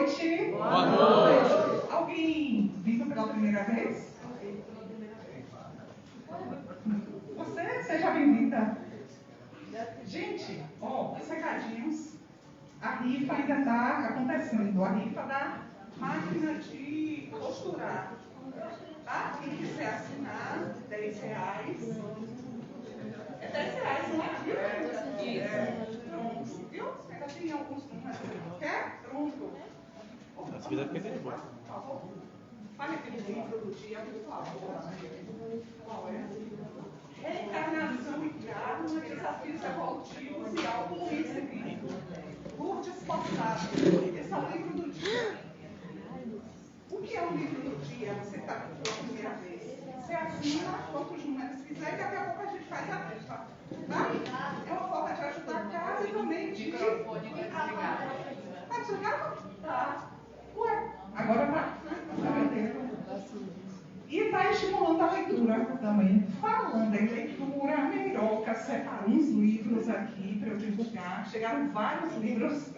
noite. Boa noite. Alguém vindo pela primeira vez? Você, seja bem-vinda. Gente, os recadinhos. A rifa ainda está acontecendo. A rifa da máquina de costurar. Tá? Quem quiser assinar, R$10. É R$10, não é? Isso. Pronto. Viu? Ainda tem alguns números. Quer? Pronto. Se quiser, fica de boa. Por favor. Fale aquele livro do dia, por favor. Qual é? Reencarnação e Karma, Desafios Evolutivos e Autoconhecimento. Lourdes Forçado. Esse é o livro do dia. O que é o livro do dia? Você está aqui pela primeira vez. Você assina quantos números quiser e daqui a pouco a gente faz a rifa. Tá? É uma forma de ajudar a casa e também de... Microfone desligado. Tá desligado? Tá. Ué, agora vai. E está estimulando a leitura também. Falando em leitura, a Meiroca separou uns livros aqui para eu divulgar. Chegaram vários livros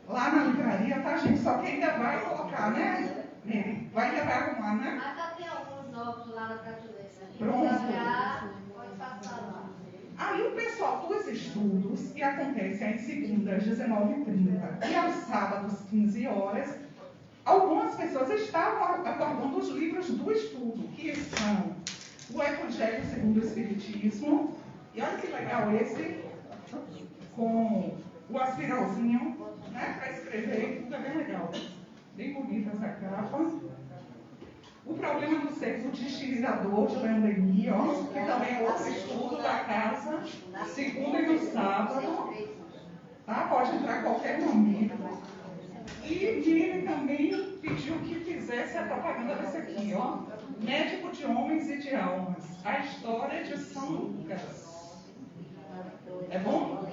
lá na livraria, tá, gente? Só que ainda vai colocar, né? Ainda vai arrumar, né? Mas já tem alguns novos lá na prateleira. Pronto. Pode passar lá. Aí o pessoal dos estudos, que acontece às segundas, 19h30 e aos sábados, 15 horas, algumas pessoas estavam acordando os livros do estudo, que são o Evangelho segundo o Espiritismo, e olha que legal esse, com o aspiralzinho, né, para escrever, tudo é bem legal, bem bonita essa capa. O Problema do Sexo Destilizador, de Leon Denis, que também é outro estudo da casa, segunda e no sábado, tá? Pode entrar a qualquer momento. E ele também pediu que fizesse a propaganda desse aqui, Médico de Homens e de Almas, a história de São Lucas. É bom?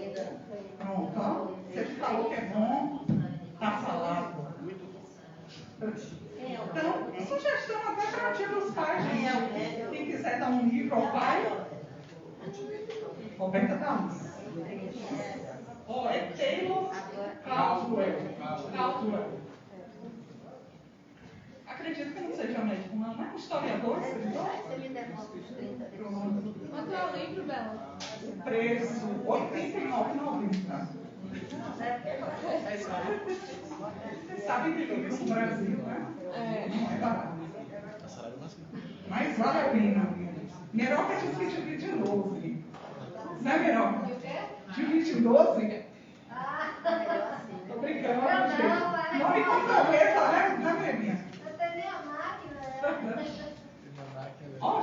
Pronto, ó. Você que falou que é bom, tá falado. Então, sugestão até para o Dia dos Pais, gente. Quem quiser dar um livro ao pai, Roberta Thaís. É Taylor Caldwell. Acredito que não seja médico, não, né? Historiador, escritor. Você me demonstra os 30. Quanto é o livro, Bela? O preço, R$89,90. Vocês sabem que livro no Brasil, né? Não é barato. Mas vale a pena. Meroca disse que divide em 12. Né, Meroca? Divide em 12? Melhor assim. Tô brincando, gente. Não me comprometa, né, Belinha? Eu tenho nem a máquina, né?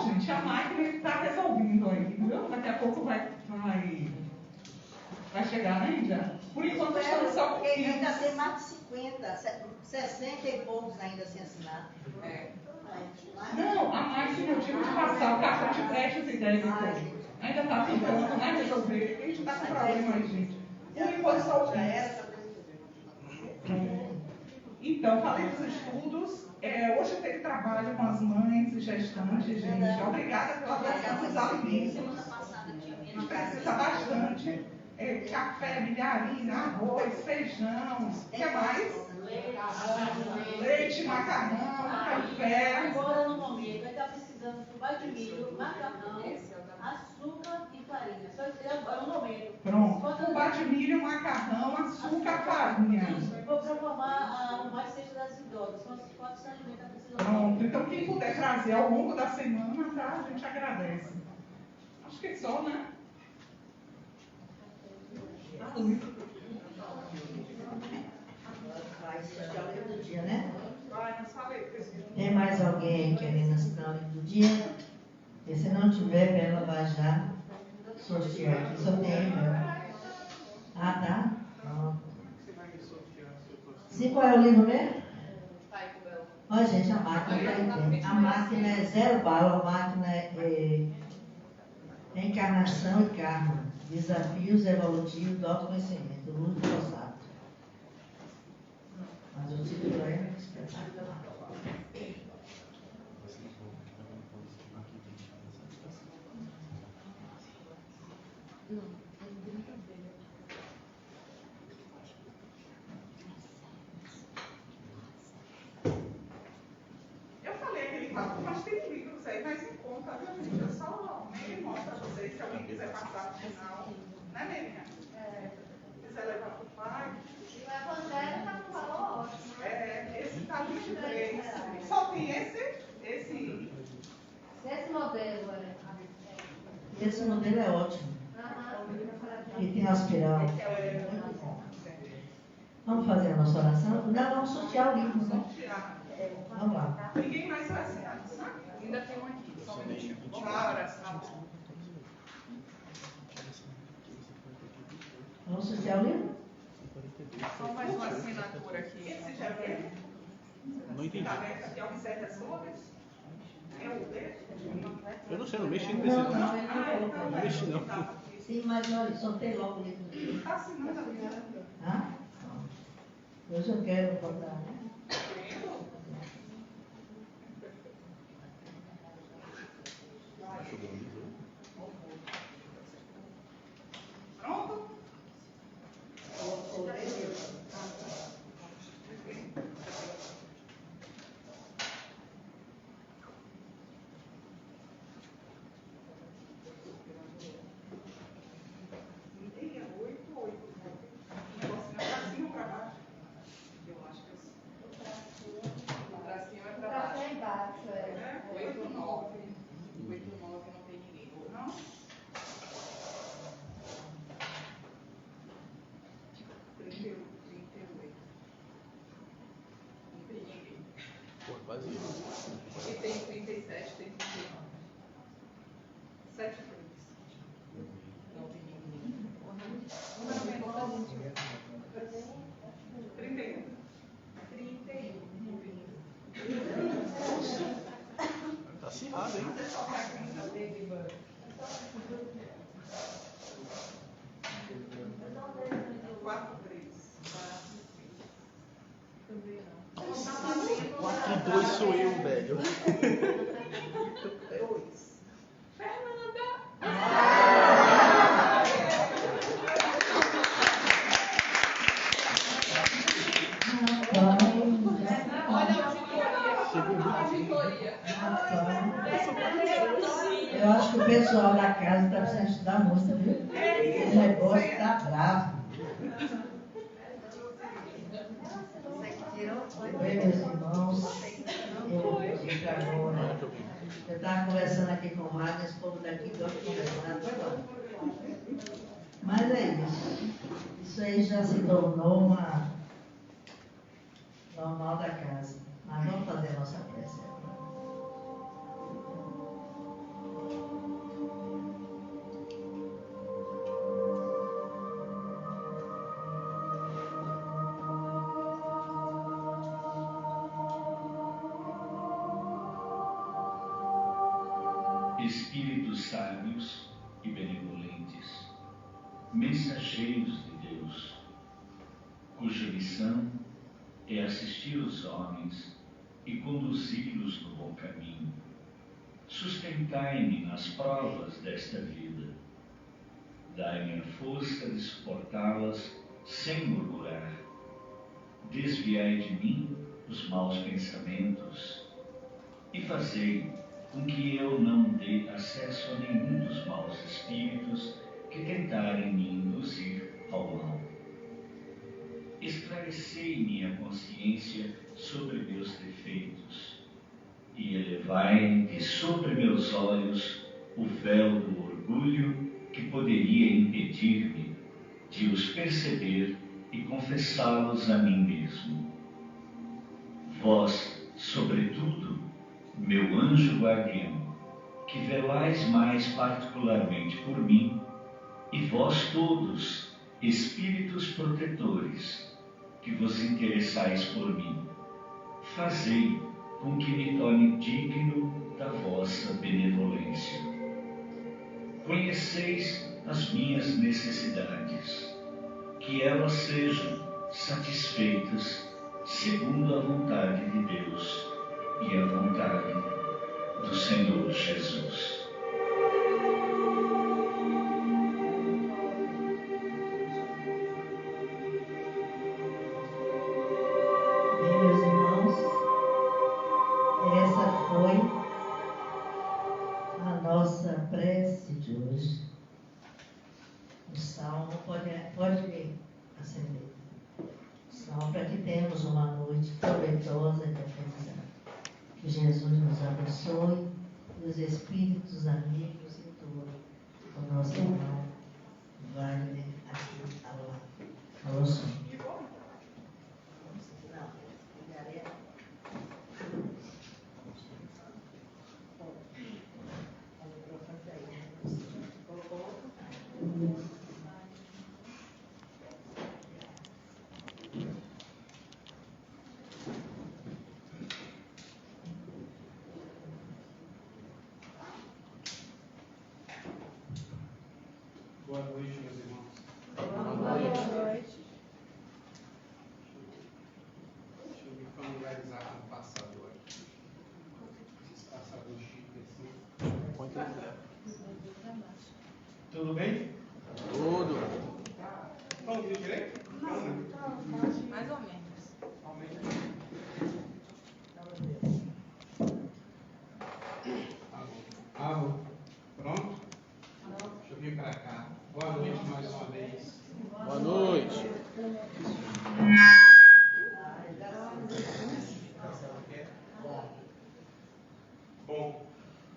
Gente, a máquina está resolvendo aí, viu? Daqui a pouco vai chegar, né, Índia? Por enquanto estamos só com Porque ainda tem mais de 50, 60 e poucos ainda sem assinar. Não, a máquina eu tive de passar o cartão de crédito e débito. Ainda está tentando, né, resolver. A gente está com problema aí, gente. Por enquanto só o Então, falei dos estudos. Hoje teve trabalho com as mães e gestantes, gente. Obrigada pela doação dos alimentos. A gente precisa bastante. Café, milharina, arroz, feijão, o que mais? Leite, macarrão, café. Agora, no momento, está precisando de fubá de milho, macarrão, açúcar e farinha. Só isso é o momento. Pronto. Fubá de milho, macarrão, açúcar, farinha. Vou programar o mais cedo das idosas. São os 4 alimentos que precisam. Pronto. Então, quem puder trazer ao longo da semana, tá? A gente agradece. Acho que só, né? Vai assistir ao livro do dia, né? Vai, mas falei, presidente. Tem mais alguém querendo assistir ao livro do dia? E se não tiver, ela vai já sortear aqui. Só tem e-mail. Ah, tá? Pronto. Sim, qual é o livro mesmo? Olha, gente, a máquina está aí. A máquina é 0 bala, a máquina é Reencarnação e Karma. Desafios evolutivos do autoconhecimento. Luto Rosato. Mas o título é espetacular. Deixa eu só mostrar para vocês, se alguém quiser passar no final. Né, Miriam? Quiser levar para o pai. E o Evangelho está com valor ótimo. Esse está 23. Só tem esse. Esse modelo, olha. Esse modelo é ótimo. Aham. E tem aspiral. Muito bom. Vamos fazer a nossa oração? Não, vamos sortear o livro, né? Vamos lá. Ninguém mais vai assinar, sabe? Ainda tem um aqui. Só um minutinho. Vamos lá, oração. Vamos sortear o livro? Só mais uma assinatura aqui. Esse já é. Não entendi. Aqui, observe as cores. É o dele? Eu não sei, não mexi nesse não. Não mexi não. Sim, mas olha, soltei logo o livro. Está assinando ali. Ah? Hoje eu quero botar. Pronto? Pô, quase isso. E tem 37, tem 39. 7 cores. Não tem ninguém. 31. 31. Tá acirrado, hein? Que dois sou eu, velho. Eu acho que o pessoal da casa está precisando estudar muito, viu? O negócio está bravo. Oi, meus irmãos. Eu vou pedir para agora. Eu estava conversando aqui com o Wagner, esse povo daqui gosta de conversar toda. Mas é isso. Isso aí já se tornou uma normal da casa. Mas vamos fazer a nossa prece agora. Espíritos sábios e benevolentes, mensageiros de Deus, cuja missão é assistir os homens e conduzi-los no bom caminho. Sustentai-me nas provas desta vida. Dai-me a força de suportá-las sem murmurar. Desviai de mim os maus pensamentos e fazei com que eu não dê acesso a nenhum dos maus espíritos que tentarem me induzir ao mal. Esclarecei minha consciência sobre meus defeitos e elevai de sobre meus olhos o véu do orgulho que poderia impedir-me de os perceber e confessá-los a mim mesmo. Vós, sobretudo, meu anjo guardião, que velais mais particularmente por mim, e vós todos, espíritos protetores, que vos interessais por mim, fazei com que me torne digno da vossa benevolência. Conheceis as minhas necessidades, que elas sejam satisfeitas segundo a vontade de Deus e a vontade do Senhor Jesus. Bem, meus irmãos, essa foi a oração para que tenhamos uma noite proveitosa e abençoada. Que Jesus nos abençoe, e os espíritos amigos e tudo. O nosso irmão Wagner aqui ao lado. Alô, senhor. Boa noite, meus irmãos. Boa noite. Deixa eu me familiarizar com o passador aqui. Esse passador chique assim. Põe tudo. Tudo bem? Tudo. Estão ouvindo direito? Mais ou menos. Aumenta. Alô. Pronto? Deixa eu vir para cá. Boa noite mais uma vez. Boa noite. Bom,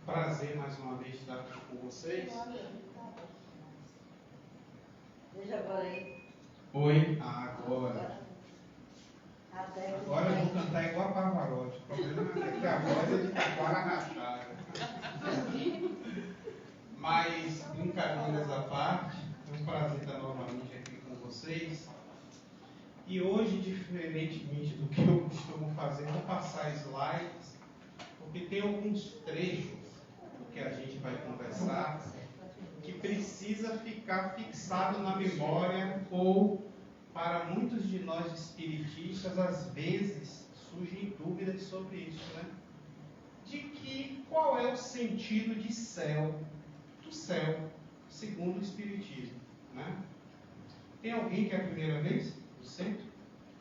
prazer mais uma vez estar aqui com vocês. Veja agora aí. Oi, agora. Até Agora eu vou cantar igual a Pavarotti. O problema é que a voz é de taquara rachada. Mas, brincadeiras à parte, é um prazer estar novamente aqui com vocês. E hoje, diferentemente do que eu costumo fazer, vou passar slides, porque tem alguns trechos do que a gente vai conversar que precisa ficar fixado na memória, ou para muitos de nós espiritistas, às vezes surgem dúvidas sobre isso, né? De que qual é o sentido de céu, do céu, segundo o espiritismo, né? Tem alguém que é a primeira vez no centro?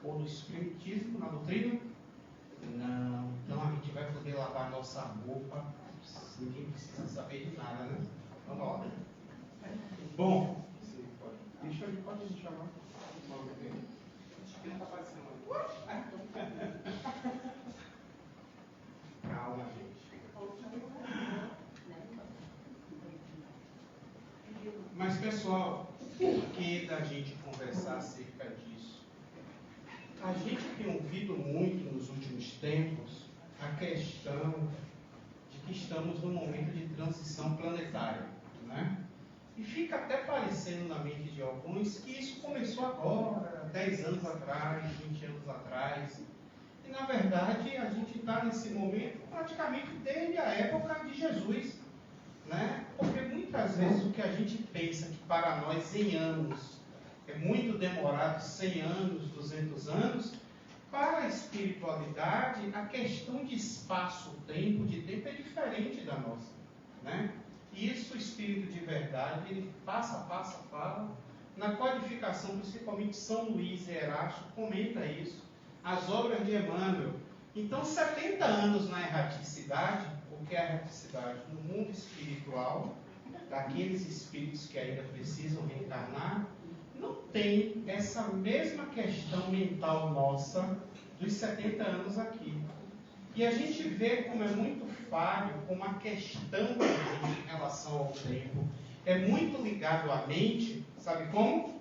Ou no espiritismo, na doutrina? Não. Então a gente vai poder lavar nossa roupa, ninguém precisa saber de nada, né? Vamos lá. Bom, deixa eu pode me chamar. Ele está aparecendo ali. Calma, gente. Mas, pessoal, por que da gente conversar acerca disso? A gente tem ouvido muito nos últimos tempos a questão de que estamos num momento de transição planetária, né? E fica até parecendo na mente de alguns que isso começou agora, 10 anos atrás, 20 anos atrás. E, na verdade, a gente está nesse momento praticamente desde a época de Jesus, né? Porque muitas vezes o que a gente pensa que para nós em anos é muito demorado, 100 anos, 200 anos, para a espiritualidade a questão de espaço-tempo, de tempo é diferente da nossa, né? E isso o Espírito de verdade, ele passa, fala. Na codificação, principalmente São Luís e Erasto, comenta isso. As obras de Emmanuel. Então, 70 anos na erraticidade, o que é a erraticidade? No mundo espiritual, daqueles espíritos que ainda precisam reencarnar, não tem essa mesma questão mental nossa dos 70 anos aqui. E a gente vê como é muito falho, como a questão da gente em relação ao tempo é muito ligado à mente, sabe como?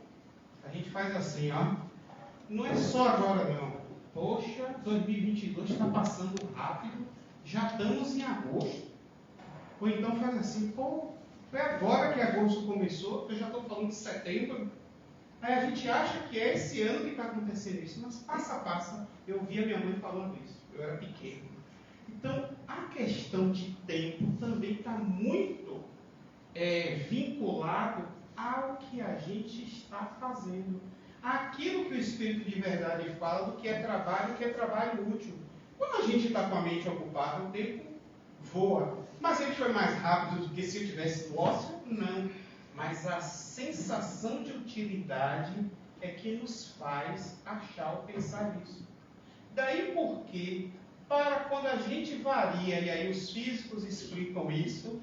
A gente faz assim, ó. Não é só agora não. Poxa, 2022 está passando rápido, já estamos em agosto. Ou então faz assim, pô, foi agora que agosto começou, eu já estou falando de setembro. Aí a gente acha que é esse ano que está acontecendo isso, mas passa, eu via minha mãe falando isso, eu era pequeno. Então, a questão de tempo também está muito vinculado ao que a gente está fazendo. Aquilo que o Espírito de verdade fala do que é trabalho útil. Quando a gente está com a mente ocupada, o tempo voa. Mas ele foi mais rápido do que se eu tivesse no ócio? Não. Mas a sensação de utilidade é que nos faz achar ou pensar isso. Daí porque, para quando a gente varia, e aí os físicos explicam isso,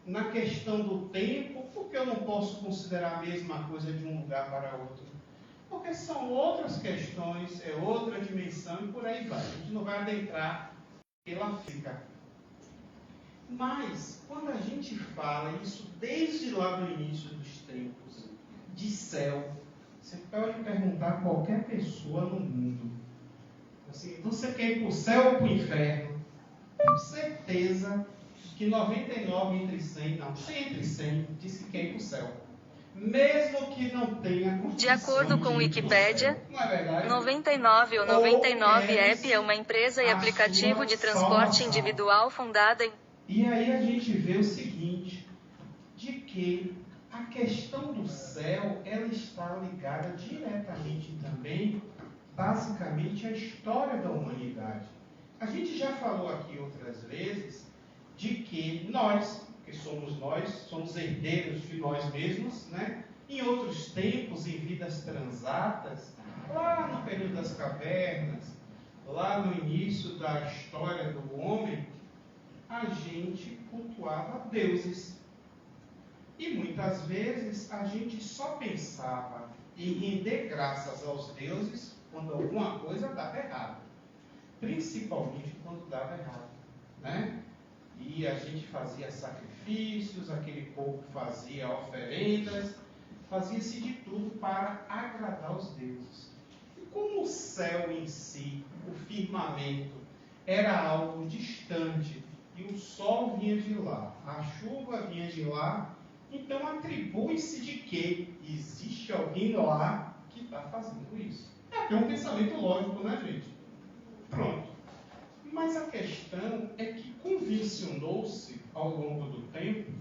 na questão do tempo, porque eu não posso considerar a mesma coisa de um lugar para outro? Porque são outras questões, é outra dimensão e por aí vai. A gente não vai adentrar pela física. Mas, quando a gente fala isso desde lá do início dos tempos, de céu, você pode perguntar a qualquer pessoa no mundo, assim, você quer ir para o céu ou para o inferno? Com certeza que 99 entre 100, não, 100 entre 100, diz que quer ir para o céu. Mesmo que não tenha condição de acordo com Wikipédia, 99 ou 99 App é uma empresa e aplicativo de transporte individual fundada em... E aí a gente vê o seguinte, de que a questão do céu, ela está ligada diretamente também, basicamente, à história da humanidade. A gente já falou aqui outras vezes de que nós, que somos nós, somos herdeiros de nós mesmos, né? Em outros tempos, em vidas transatas, lá no período das cavernas, lá no início da história do homem, a gente cultuava deuses. E muitas vezes a gente só pensava em render graças aos deuses quando alguma coisa dava errado. Principalmente quando dava errado, né? E a gente fazia sacrifícios, aquele povo fazia oferendas, fazia-se de tudo para agradar os deuses. E como o céu em si, o firmamento, era algo distante, e o sol vinha de lá, a chuva vinha de lá, então atribui-se de que existe alguém lá que está fazendo isso. É até um pensamento lógico, né, gente? Pronto. Mas a questão é que convencionou-se ao longo do tempo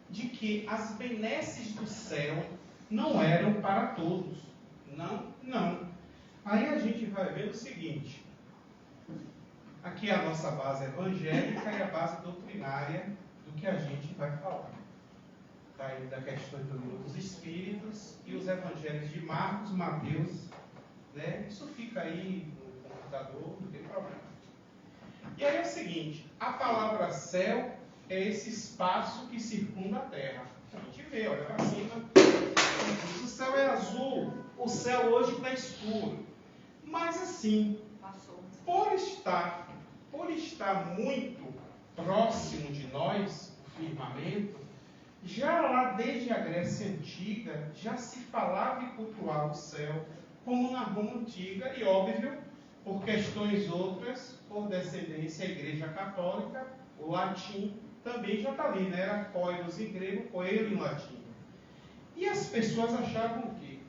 de que as benesses do céu não eram para todos. Não. Aí a gente vai ver o seguinte. Aqui é a nossa base evangélica e a base doutrinária do que a gente vai falar. Está aí da questão do livro dos Espíritos e os evangelhos de Marcos, Mateus, né? Isso fica aí no computador, não tem problema. E aí é o seguinte, a palavra céu é esse espaço que circunda a terra. A gente vê, olha para cima, o céu é azul, o céu hoje está escuro. Mas assim, por estar muito próximo de nós, o firmamento, já lá desde a Grécia Antiga, já se falava e cultuava o céu, como na Roma Antiga, e óbvio, por questões outras, por descendência da Igreja Católica, o latim também já está ali, né? Era koiros em grego, koeiro em latim. E as pessoas achavam que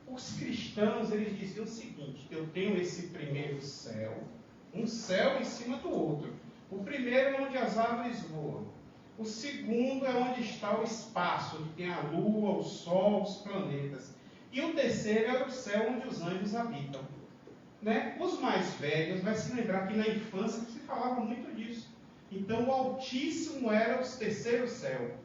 os cristãos, eles diziam o seguinte, eu tenho esse primeiro céu, um céu em cima do outro. O primeiro é onde as árvores voam. O segundo é onde está o espaço, onde tem a lua, o sol, os planetas. E o terceiro é o céu onde os anjos habitam. Né? Os mais velhos vai se lembrar que na infância se falava muito disso. Então o Altíssimo era o terceiro céu.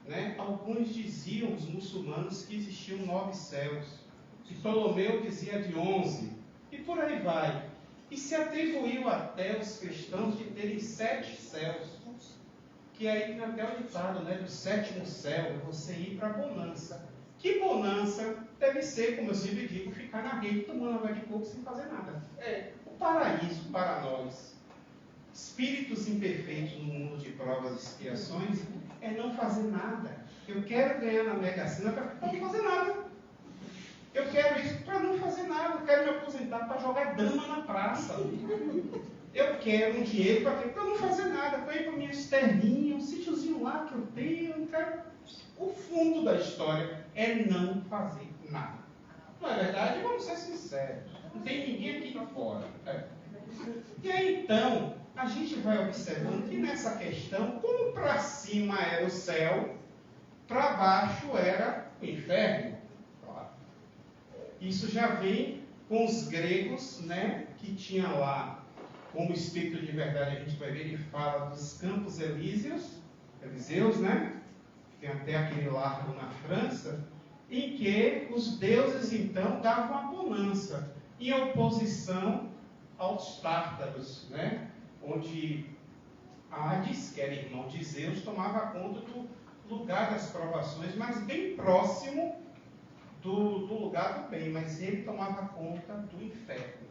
Né? Alguns diziam, os muçulmanos, que existiam 9 céus. Ptolomeu dizia de 11. E por aí vai. E se atribuiu até os cristãos de terem 7 céus. Que aí tem até o ditado, né, do 7º céu, você ir para a bonança. Que bonança deve ser, como eu sempre digo, ficar na rede tomando água de coco sem fazer nada. É o paraíso para nós, espíritos imperfeitos no mundo de provas e expiações, é não fazer nada. Eu quero ganhar na Mega Sena para não fazer nada. Eu quero isso para não fazer nada. Eu quero me aposentar para jogar dama na praça. Eu quero um dinheiro para não fazer nada, para ir para minhas terrinhas, um sítiozinho lá que eu tenho, eu quero... O fundo da história é não fazer nada. Não é verdade? Vamos ser sinceros. Não tem ninguém aqui de fora. E aí, então, a gente vai observando que nessa questão, como para cima era o céu, para baixo era o inferno. Claro. Isso já vem com os gregos, né, que tinha lá, como Espírito de Verdade, a gente vai ver, ele fala dos Campos Elíseos, né? Tem até aquele largo na França, em que os deuses, então, davam a bonança, em oposição aos tártaros, né? Onde Hades, que era irmão de Zeus, tomava conta do lugar das provações, mas bem próximo do lugar do bem, mas ele tomava conta do inferno.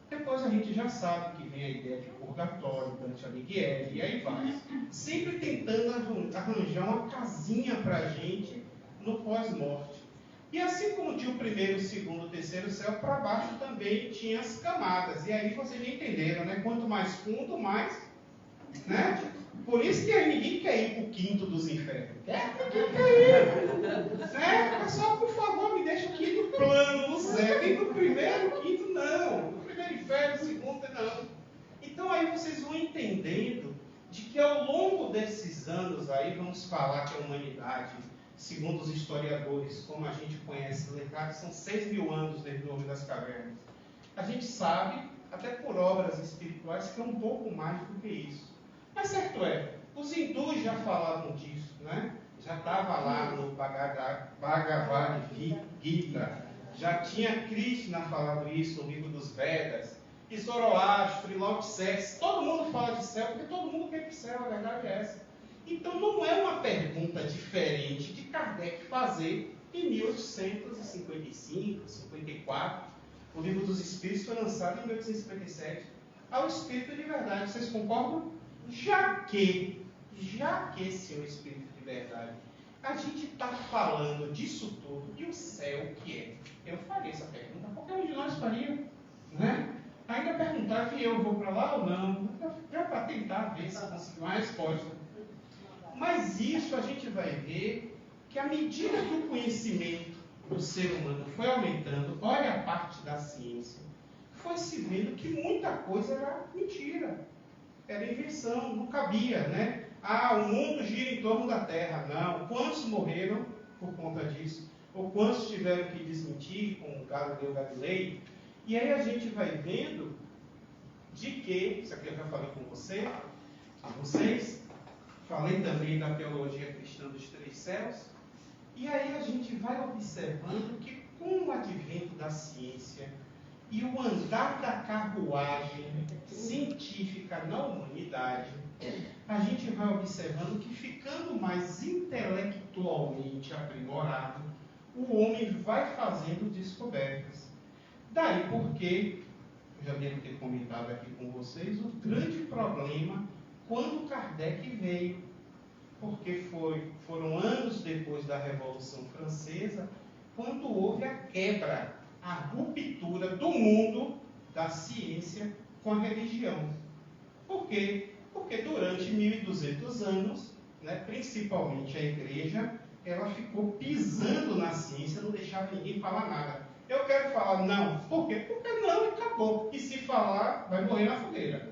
Depois a gente já sabe que vem a ideia de purgatório, Dante Alighieri, e aí vai. Sempre tentando arranjar uma casinha para a gente no pós-morte. E assim como tinha o primeiro, o segundo, o terceiro céu, para baixo também tinha as camadas. E aí vocês já entenderam, né? Quanto mais fundo, mais... né? Por isso que aí ninguém quer ir para o quinto dos infernos. Ninguém quer ir. Né? Pessoal, por favor, me deixa aqui no plano, no céu. Vem no primeiro, quinto, não. No primeiro inferno, segundo, não. Então aí vocês vão entendendo de que ao longo desses anos aí, vamos falar que a humanidade, segundo os historiadores, como a gente conhece o legado, são 6.000 anos desde o Homem das Cavernas. A gente sabe, até por obras espirituais, que é um pouco mais do que isso. Mas certo é, os hindus já falavam disso, né? Já estava lá no Bhagavad Gita, já tinha Krishna falado isso no livro dos Vedas, e Zoroastro, e Lao Tse, todo mundo fala de céu, porque todo mundo quer ir para o céu, a verdade é essa. Então não é uma pergunta diferente de Kardec fazer em 1855, 54. O Livro dos Espíritos foi lançado em 1857. Ao Espírito de Verdade, vocês concordam? Já que, Senhor Espírito de Verdade, a gente está falando disso tudo, e o céu o que é? Eu faria essa pergunta, qualquer um de nós faria, né? Ainda perguntar que eu vou para lá ou não, já para tentar ver se consigo uma resposta. Mas isso a gente vai ver que à medida que o conhecimento do ser humano foi aumentando, olha a parte da ciência, foi se vendo que muita coisa era mentira, era invenção, não cabia, né? Ah, o mundo gira em torno da Terra. Não. Quantos morreram por conta disso? Ou quantos tiveram que desmentir com Galileu Galilei? E aí a gente vai vendo de que, isso aqui eu já falei com vocês, falei também da teologia cristã dos três céus, e aí a gente vai observando que com o advento da ciência e o andar da carruagem científica na humanidade, a gente vai observando que ficando mais intelectualmente aprimorado, o homem vai fazendo descobertas. Daí porque, eu já devo ter comentado aqui com vocês, o grande problema quando Kardec veio, porque foram anos depois da Revolução Francesa, quando houve a quebra, a ruptura do mundo da ciência com a religião. Por quê? Porque durante 1.200 anos, né, principalmente a igreja, ela ficou pisando na ciência, não deixava ninguém falar nada. Eu quero falar não. Por quê? Porque não e acabou. E se falar, vai morrer na fogueira.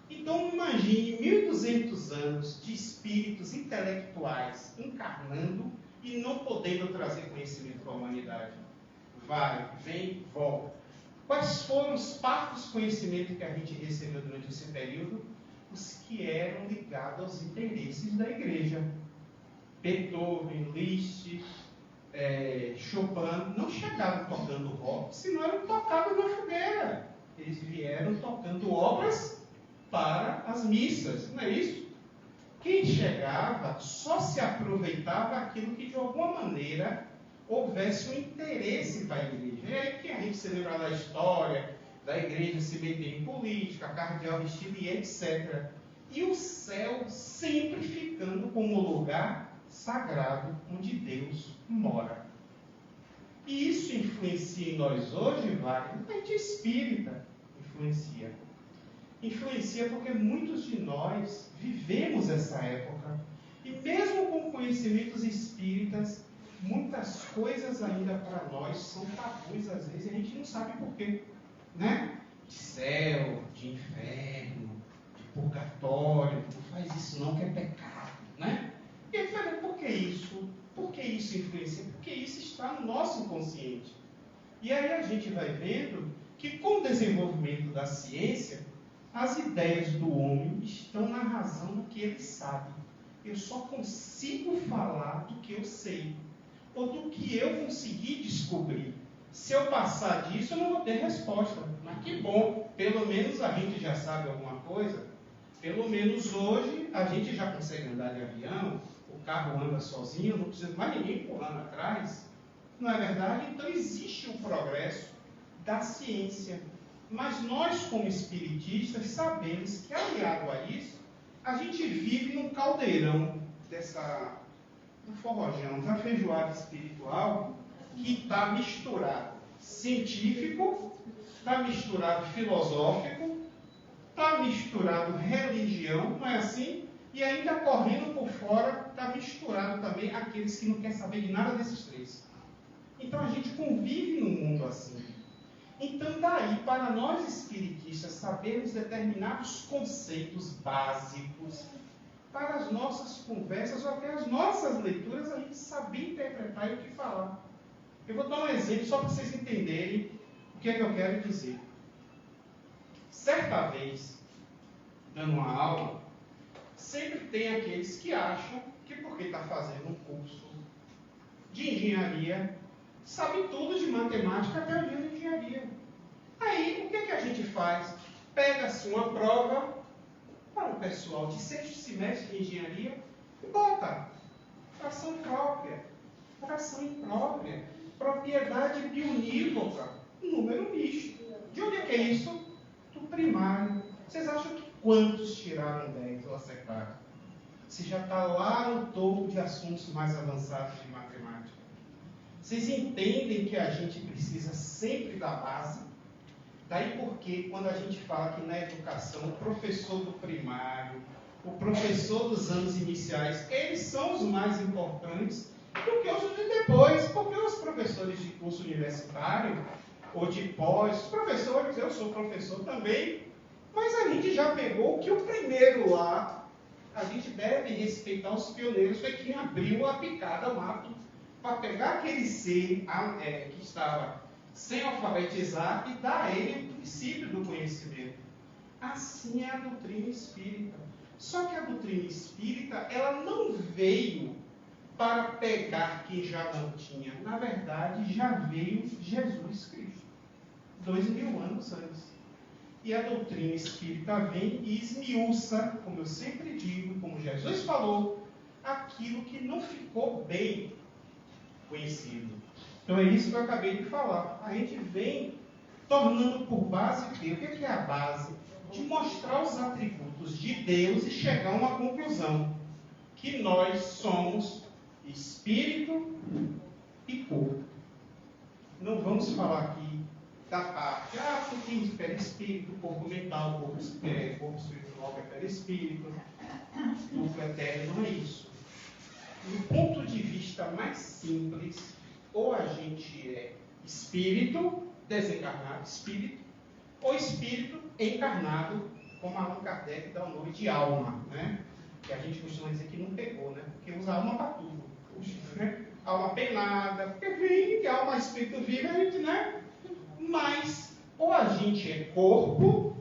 Então imagine 1.200 anos de espíritos intelectuais encarnando e não podendo trazer conhecimento para a humanidade. Vai, vem, volta. Quais foram os partos conhecimentos que a gente recebeu durante esse período? Os que eram ligados aos interesses da igreja. Beethoven, Liszt, Chopin não chegaram tocando rock, senão eram tocados na fogueira. Eles vieram tocando obras para as missas, não é isso? Quem chegava só se aproveitava aquilo que de alguma maneira houvesse um interesse para a igreja. É aí que a gente se lembra da história da igreja se meter em política, cardeal Richelieu, etc. E o céu sempre ficando como lugar sagrado onde Deus mora. E isso influencia em nós hoje, Wagner? A gente espírita influencia. Influencia porque muitos de nós vivemos essa época. E mesmo com conhecimentos espíritas, muitas coisas ainda para nós são tabus às vezes, e a gente não sabe por quê. Né? De céu, de inferno, de purgatório, não faz isso não que é pecado. Né? E aí vai ver por que isso? Por que isso influencia? Porque isso está no nosso inconsciente. E aí a gente vai vendo que com o desenvolvimento da ciência, as ideias do homem estão na razão do que ele sabe. Eu só consigo falar do que eu sei, ou do que eu consegui descobrir. Se eu passar disso, eu não vou ter resposta. Mas que bom, pelo menos a gente já sabe alguma coisa. Pelo menos hoje a gente já consegue andar de avião, o carro anda sozinho, não precisa mais ninguém pulando atrás. Não é verdade? Então existe o progresso da ciência. Mas nós, como espiritistas, sabemos que, aliado a isso, a gente vive num caldeirão do forrojão, da feijoada espiritual, que está misturado científico, está misturado filosófico, está misturado religião, não é assim? E ainda correndo por fora, está misturado também aqueles que não querem saber de nada desses três. Então a gente convive num mundo assim. Então daí, para nós espiritistas sabermos determinados conceitos básicos, para as nossas conversas ou até as nossas leituras, a gente saber interpretar e o que falar. Eu vou dar um exemplo só para vocês entenderem o que é que eu quero dizer. Certa vez, dando uma aula, sempre tem aqueles que acham que porque está fazendo um curso de engenharia, sabe tudo de matemática até o dia de engenharia. Aí, o que é que a gente faz? Pega-se uma prova para o pessoal de sexto semestre de engenharia e bota fração própria, fração imprópria, propriedade bionívoca, número misto. De onde é que é isso? Do primário. Vocês acham que quantos tiraram 10 ou acertaram? Se já está lá no topo de assuntos mais avançados de matemática. Vocês entendem que a gente precisa sempre da base? Daí porque quando a gente fala que na educação o professor do primário, o professor dos anos iniciais, eles são os mais importantes do que os de depois. Porque os professores de curso universitário ou de pós, os professores, eu sou professor também, mas a gente já pegou que o primeiro lá, a gente deve respeitar os pioneiros, foi quem abriu a picada mato para pegar aquele ser que estava sem alfabetizar e dar a ele o princípio do conhecimento. Assim é a doutrina espírita. Só que a doutrina espírita, ela não veio para pegar quem já não tinha. Na verdade, já veio Jesus Cristo, 2000 anos antes. E a doutrina espírita vem e esmiuça, como eu sempre digo, como Jesus falou, aquilo que não ficou bem conhecido. Então é isso que eu acabei de falar. A gente vem tornando por base o quê? O que é a base? De mostrar os atributos de Deus e chegar a uma conclusão. Que nós somos espírito e corpo. Não vamos falar aqui da parte, porque perispírito, corpo mental, corpo espiritual, perispírito, corpo eterno, não é isso. Do ponto de vista mais simples, ou a gente é espírito, desencarnado, espírito, ou espírito encarnado, como Allan Kardec dá o nome de alma, né? Que a gente costuma dizer que não pegou, né? Porque usa alma para tudo. Né? Alma penada, porque vem, alma, espírito vivo, a gente, né? Mas, ou a gente é corpo,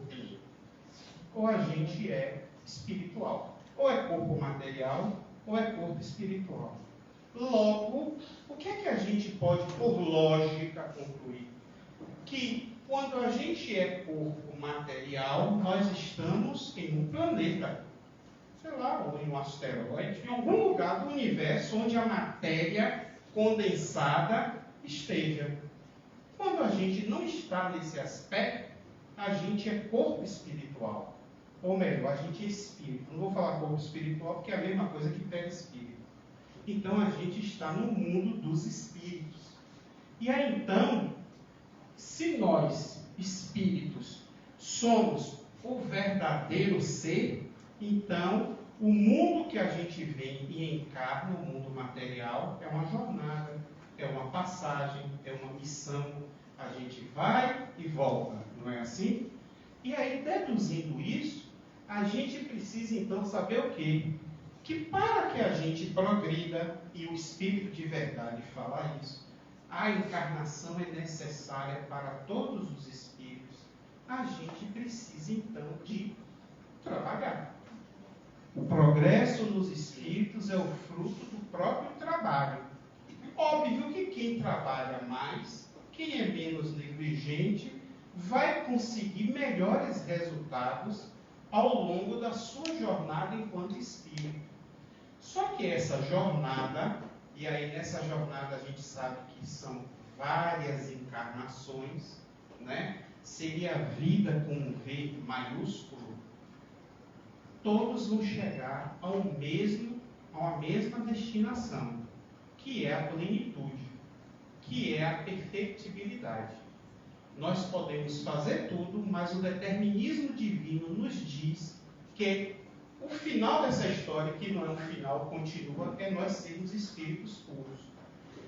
ou a gente é espiritual. Ou é corpo material, ou é corpo espiritual. Logo, o que é que a gente pode, por lógica, concluir? Que quando a gente é corpo material, nós estamos em um planeta, sei lá, ou em um asteroide, em algum lugar do universo onde a matéria condensada esteja. Quando a gente não está nesse aspecto, a gente é corpo espiritual. Ou melhor, a gente é espírito. Não vou falar corpo espiritual porque é a mesma coisa que pega espírito. Então a gente está no mundo dos espíritos. E aí então, se nós, espíritos, somos o verdadeiro ser, então o mundo que a gente vem e encarna, o mundo material, é uma jornada, é uma passagem, é uma missão. A gente vai e volta, não é assim? E aí, deduzindo isso, a gente precisa então saber o quê? Que para que a gente progrida, e o Espírito de verdade fala isso, a encarnação é necessária para todos os espíritos. A gente precisa então de trabalhar. O progresso nos espíritos é o fruto do próprio trabalho. Óbvio que quem trabalha mais, quem é menos negligente, vai conseguir melhores resultados ao longo da sua jornada enquanto espírito. Só que essa jornada, E aí nessa jornada a gente sabe que são várias encarnações, né? Seria a vida com um V maiúsculo. Todos vão chegar a uma mesma destinação, que é a plenitude, que é a perfectibilidade. Nós podemos fazer tudo, mas o determinismo divino nos diz que o final dessa história, que não é um final, continua, é nós sermos espíritos puros.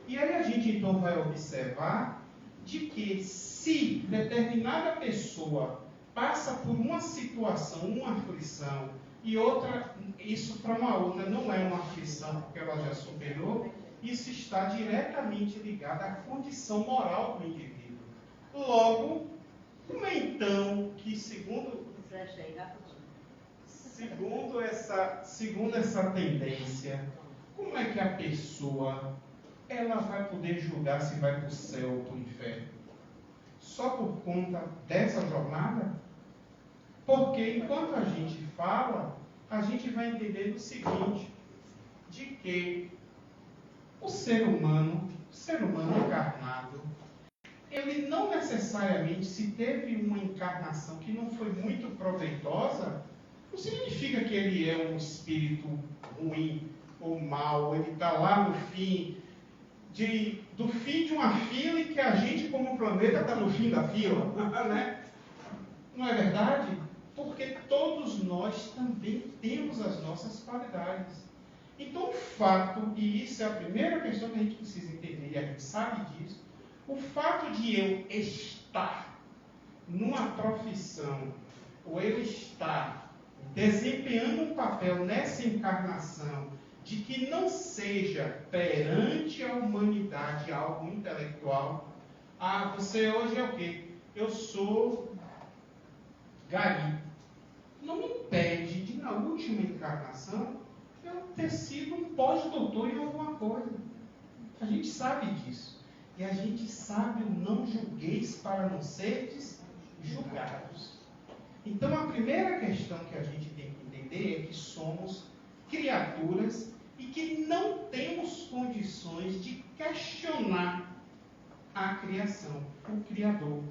E aí a gente então vai observar de que se determinada pessoa passa por uma situação, uma aflição, e outra, isso para uma outra não é uma aflição porque ela já superou, isso está diretamente ligado à condição moral do indivíduo. Logo, como é então que segundo essa tendência, como é que a pessoa ela vai poder julgar se vai para o céu ou para o inferno? Só por conta dessa jornada? Porque enquanto a gente fala, a gente vai entender o seguinte, de que o ser humano encarnado, ele não necessariamente, se teve uma encarnação que não foi muito proveitosa, não significa que ele é um espírito ruim ou mau, ele está lá no fim do fim de uma fila e que a gente, como planeta, está no fim da fila, né? Não é verdade? Porque todos nós também temos as nossas qualidades. Então, o fato, e isso é a primeira questão que a gente precisa entender, e a gente sabe disso, o fato de eu estar numa profissão, ou eu estar desempenhando um papel nessa encarnação, de que não seja perante a humanidade algo intelectual. Ah, você hoje é o quê? Eu sou gari. Não me impede de, na última encarnação, eu ter sido um pós-doutor em alguma coisa. A gente sabe disso. E a gente sabe o não julgueis para não serdes julgados. Então, a primeira questão que a gente tem que entender é que somos criaturas e que não temos condições de questionar a criação, o Criador.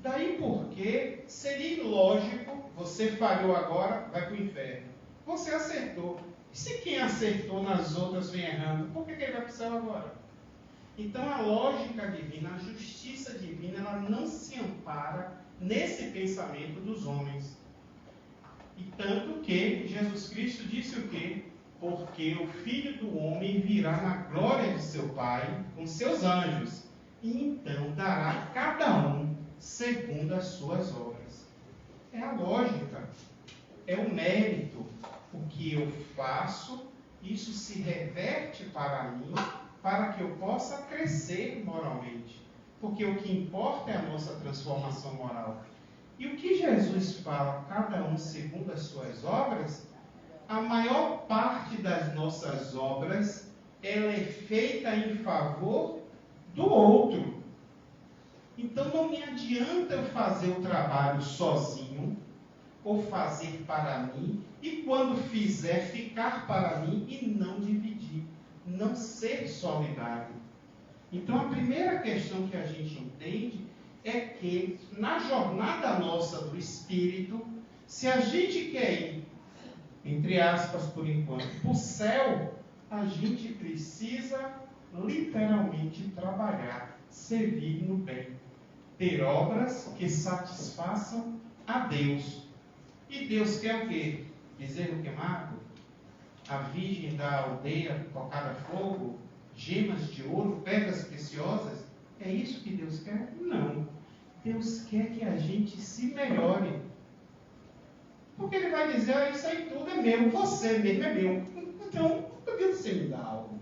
Daí porque seria ilógico, você falhou agora, vai para o inferno. Você acertou. E se quem acertou nas outras vem errando, por que ele vai para o céu agora? Então a lógica divina, a justiça divina, ela não se ampara nesse pensamento dos homens. E tanto que Jesus Cristo disse o quê? Porque o Filho do Homem virá na glória de seu Pai com seus anjos, e então dará a cada um segundo as suas obras. É a lógica, é o mérito. O que eu faço, isso se reverte para mim, para que eu possa crescer moralmente. Porque o que importa é a nossa transformação moral. E o que Jesus fala, cada um segundo as suas obras, a maior parte das nossas obras, ela é feita em favor do outro. Então não me adianta eu fazer o trabalho sozinho, ou fazer para mim, e quando fizer, ficar para mim e não dividir, não ser solidário. Então a primeira questão que a gente entende é que na jornada nossa do Espírito, se a gente quer ir, entre aspas por enquanto, para o céu, a gente precisa literalmente trabalhar, servir no bem, ter obras que satisfaçam a Deus. E Deus quer o quê? Bezerro queimado? A virgem da aldeia tocada a fogo? Gemas de ouro? Pedras preciosas? É isso que Deus quer? Não. Deus quer que a gente se melhore. Porque Ele vai dizer, isso aí tudo é meu, você mesmo é meu. Então, por que você me dá algo?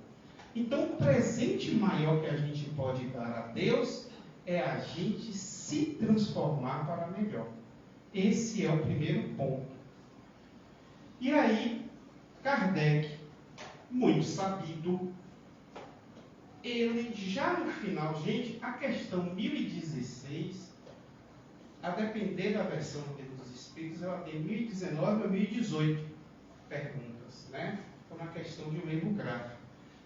Então, o presente maior que a gente pode dar a Deus é a gente se transformar para melhor. Esse é o primeiro ponto. E aí, Kardec, muito sabido, ele já no final, gente, a questão 1016, a depender da versão do Livro dos Espíritos, ela tem 1019 a 1018 perguntas, né? É uma questão de um erro gráfico.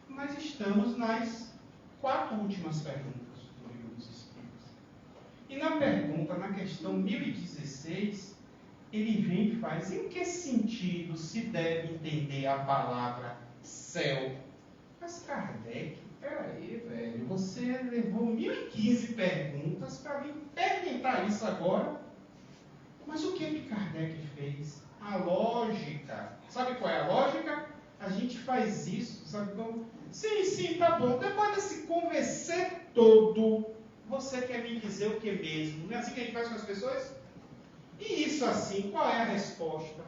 mas estamos nas 4 últimas perguntas do Livro dos Espíritos. E na questão 1016, ele vem e faz: em que sentido se deve entender a palavra céu? Mas Kardec, peraí, velho, você levou 1015 perguntas para me perguntar isso agora? Mas o que Kardec fez? A lógica. Sabe qual é a lógica? A gente faz isso, sabe como? Sim, tá bom. Depois desse convencer todo, você quer me dizer o que mesmo? Não é assim que a gente faz com as pessoas? E isso assim, qual é a resposta?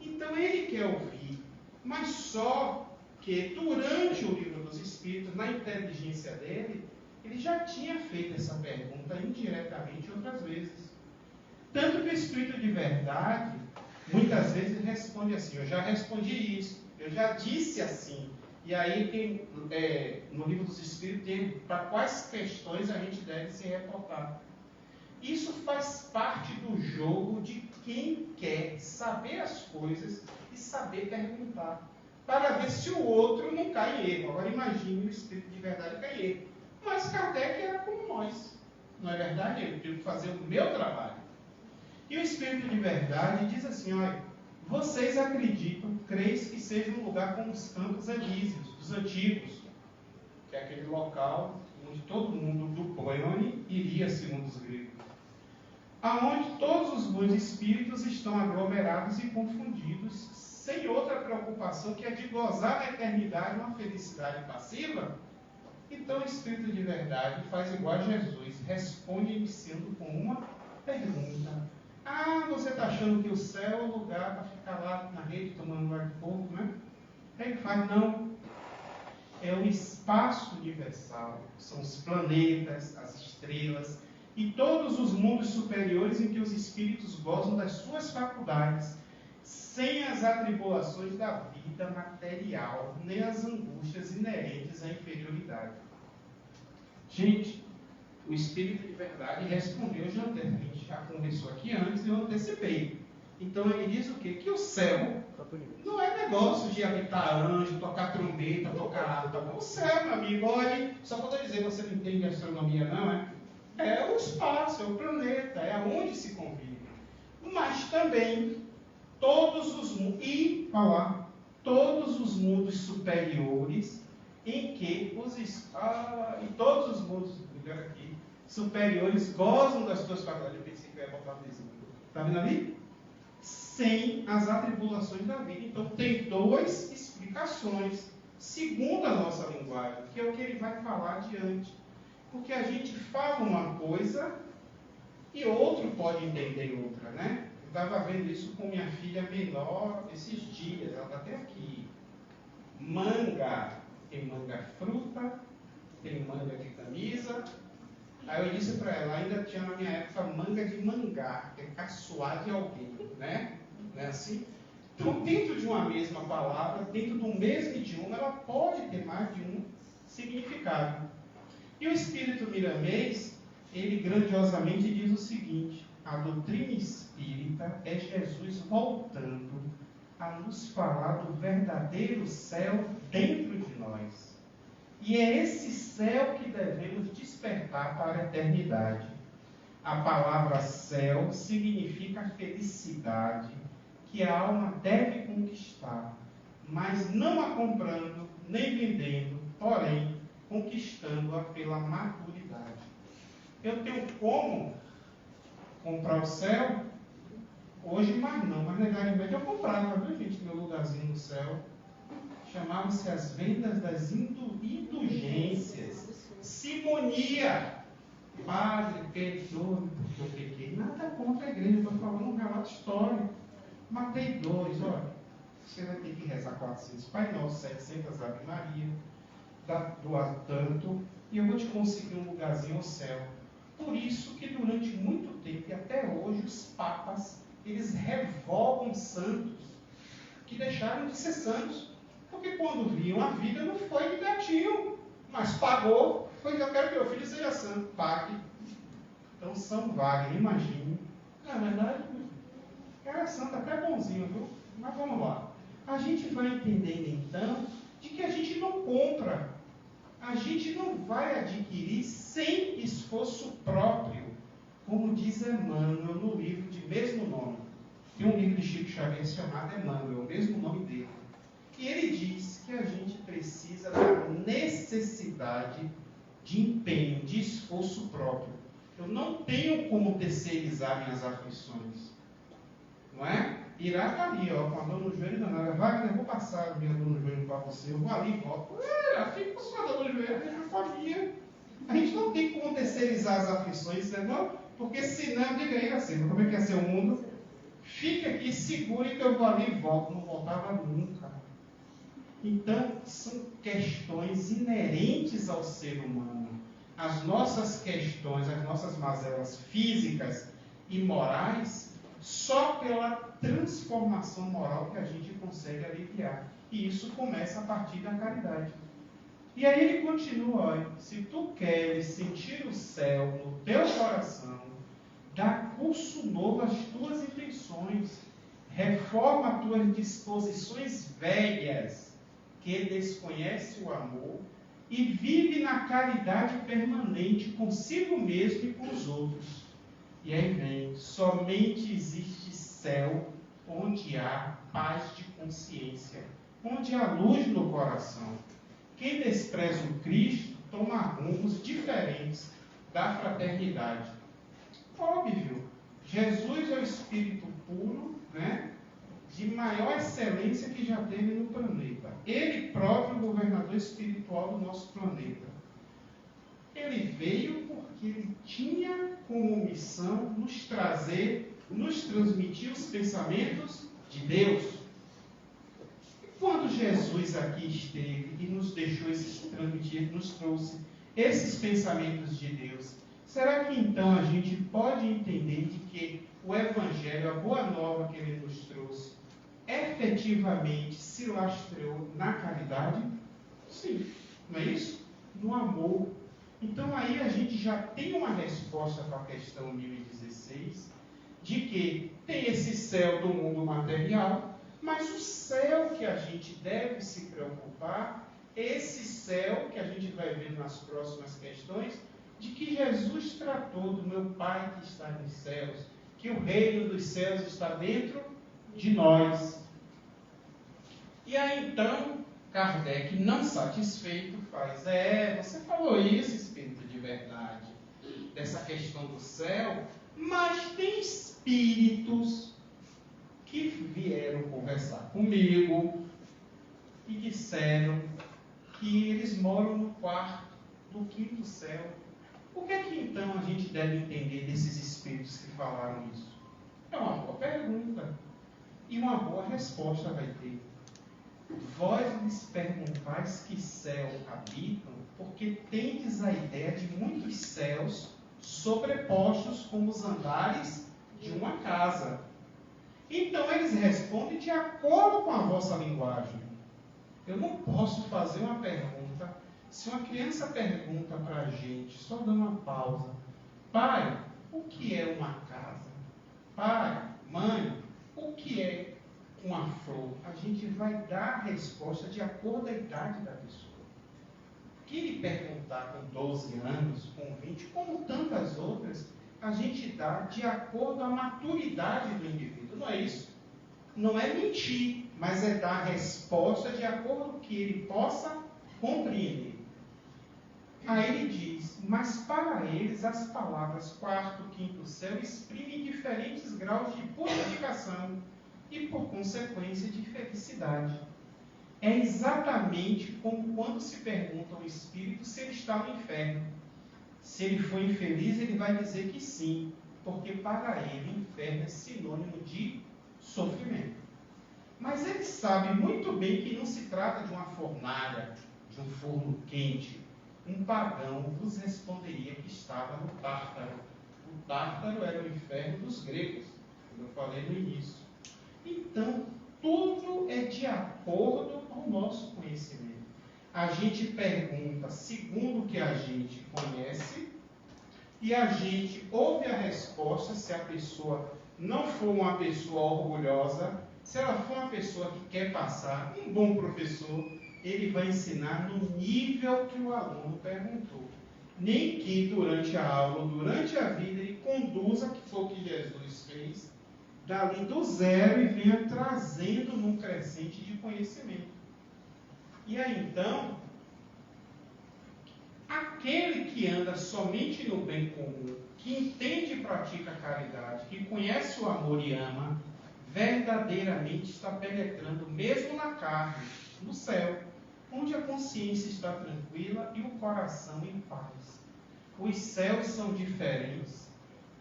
Então ele quer ouvir, mas só que durante o Livro dos Espíritos, na inteligência dele, ele já tinha feito essa pergunta indiretamente outras vezes. Tanto que o Espírito de Verdade, muitas vezes, responde assim: eu já respondi isso, eu já disse assim. E aí, no Livro dos Espíritos, tem para quais questões a gente deve se reportar. Isso faz parte do jogo de quem quer saber as coisas e saber perguntar, para ver se o outro não cai em erro. Agora imagine o Espírito de Verdade cair em erro. Mas Kardec era como nós, não é verdade? Eu tive que fazer o meu trabalho. E o Espírito de Verdade diz assim: olha, vocês acreditam, creis que seja um lugar como os campos elíseos, dos antigos, que é aquele local onde todo mundo do Poione iria, segundo os gregos, aonde todos os bons espíritos estão aglomerados e confundidos, sem outra preocupação que a de gozar da eternidade uma felicidade passiva. Então o Espírito de Verdade faz igual a Jesus, responde iniciando com uma pergunta: ah, você está achando que o céu é o lugar para ficar lá na rede tomando ar de fogo, né? Aí ele faz: não. É o espaço universal, são os planetas, as estrelas e todos os mundos superiores em que os espíritos gozam das suas faculdades, sem as atribulações da vida material, nem as angústias inerentes à inferioridade. Gente, o Espírito de Verdade respondeu, a gente já conversou aqui antes, eu antecipei. Então ele diz o quê? Que o céu não é negócio de habitar anjo, tocar trombeta, tocar harpa. O céu, meu amigo, olha, só para eu dizer, você não entende astronomia não, é? É o espaço, é o planeta, é aonde se convive. Mas também todos os mundos superiores em que todos os mundos superiores gozam das suas faculdades. Eu pensei que eu ia botar um desenho. Está vendo ali? Sem as atribulações da vida. Então tem 2 explicações, segundo a nossa linguagem, que é o que ele vai falar adiante. Porque a gente fala uma coisa e outro pode entender outra, né? Eu estava vendo isso com minha filha menor esses dias, ela está até aqui. Manga, tem manga fruta, tem manga de camisa. Aí eu disse para ela, ainda tinha na minha época manga de mangá, que é caçoar de alguém, né? Não é assim? Então, dentro de uma mesma palavra, dentro do mesmo idioma, ela pode ter mais de um significado. E o Espírito Miramês, ele grandiosamente diz o seguinte: a doutrina espírita é Jesus voltando a nos falar do verdadeiro céu dentro de nós. E é esse céu que devemos despertar para a eternidade. A palavra céu significa felicidade que a alma deve conquistar, mas não a comprando, nem vendendo, porém, conquistando-a pela maturidade. Eu tenho como comprar o céu? Hoje mais não, mas na Idade Média eu comprava, viu gente, meu lugarzinho no céu. Chamavam-se as vendas das indulgências. Simonia. Padre, perdoe, porque eu pequei. Nada contra a igreja, estou falando um relato histórico. Matei 2, olha. Você vai ter que rezar 400 Pai Nosso, 700 Ave Maria, doar tanto, e eu vou te conseguir um lugarzinho ao céu. Por isso que durante muito tempo, e até hoje, os papas, eles revogam santos que deixaram de ser santos. Porque quando viam a vida, não foi de gatinho, mas pagou. Foi que eu quero que meu filho seja santo, pague. Então, São Wagner, imagine. Na verdade, era santo até bonzinho, viu? Mas vamos lá. A gente vai entendendo então de que a gente não compra. A gente não vai adquirir sem esforço próprio, como diz Emmanuel no livro de mesmo nome. Tem um livro de Chico Xavier chamado Emmanuel, o mesmo nome dele. E ele diz que a gente precisa da necessidade de empenho, de esforço próprio. Eu não tenho como terceirizar minhas aflições. Não é? Irá está ali, ó, com a dor no joelho danada. Wagner, eu vou passar a minha dor no joelho para você. Eu vou ali e volto. Fica com sua dor no joelho, deixa com a minha. A gente não tem como terceirizar as aflições, né, não? Porque senão, diga aí assim, como é que é seu mundo? Fica aqui, segure que eu vou ali e volto. Não voltava nunca. Então, são questões inerentes ao ser humano. As nossas questões, as nossas mazelas físicas e morais, só pela transformação moral que a gente consegue aliviar. E isso começa a partir da caridade. E aí ele continua, olha, se tu queres sentir o céu no teu coração, dá curso novo às tuas intenções, reforma as tuas disposições velhas, que desconhece o amor, e vive na caridade permanente consigo mesmo e com os outros. E aí vem, somente existe céu onde há paz de consciência, onde há luz no coração. Quem despreza o Cristo toma rumos diferentes da fraternidade. Óbvio, Jesus é o Espírito puro, né, de maior excelência que já teve no planeta. Ele próprio, o governador espiritual do nosso planeta. Ele veio porque ele tinha como missão nos trazer, nos transmitir os pensamentos de Deus. E quando Jesus aqui esteve e nos deixou transmitir, nos trouxe esses pensamentos de Deus, será que então a gente pode entender de que o Evangelho, a boa nova que ele nos trouxe, efetivamente se lastreou na caridade? Sim, não é isso? No amor. Então aí a gente já tem uma resposta para a questão 1016, de que tem esse céu do mundo material, mas o céu que a gente deve se preocupar, esse céu que a gente vai ver nas próximas questões, de que Jesus tratou do meu Pai que está nos céus, que o reino dos céus está dentro de nós. E aí então, Kardec, não satisfeito, faz, você falou isso, Espírito de verdade, dessa questão do céu, mas tem espíritos que vieram conversar comigo e disseram que eles moram no quarto do quinto céu. O que é que então a gente deve entender desses espíritos que falaram isso? É uma boa pergunta. E uma boa resposta vai ter. Vós lhes perguntais que céu habitam, porque tendes a ideia de muitos céus sobrepostos como os andares de uma casa. Então eles respondem de acordo com a vossa linguagem. Eu não posso fazer uma pergunta. Se uma criança pergunta para a gente, só dando uma pausa, pai, o que é uma casa? Pai, mãe, o que é uma flor? A gente vai dar a resposta de acordo com a idade da pessoa. Que lhe perguntar com 12 anos, com 20, como tantas outras, a gente dá de acordo com a maturidade do indivíduo. Não é isso? Não é mentir, mas é dar a resposta de acordo com o que ele possa compreender. Aí ele diz, mas para eles as palavras quarto, quinto céu exprimem diferentes graus de purificação e, por consequência, de felicidade. É exatamente como quando se pergunta ao espírito se ele está no inferno. Se ele for infeliz, ele vai dizer que sim, porque para ele o inferno é sinônimo de sofrimento. Mas ele sabe muito bem que não se trata de uma fornalha, de um forno quente. Um pagão vos responderia que estava no Tártaro. O Tártaro era o inferno dos gregos, como eu falei no início. Então, tudo é de acordo com o nosso conhecimento. A gente pergunta segundo o que a gente conhece e a gente ouve a resposta se a pessoa não for uma pessoa orgulhosa, se ela for uma pessoa que quer passar, um bom professor, ele vai ensinar no nível que o aluno perguntou. Nem que durante a aula, durante a vida, ele conduza, que foi o que Jesus fez, dali do zero e venha trazendo num crescente de conhecimento. E aí então, aquele que anda somente no bem comum, que entende e pratica a caridade, que conhece o amor e ama, verdadeiramente está penetrando, mesmo na carne, no céu, onde a consciência está tranquila e o coração em paz. Os céus são diferentes,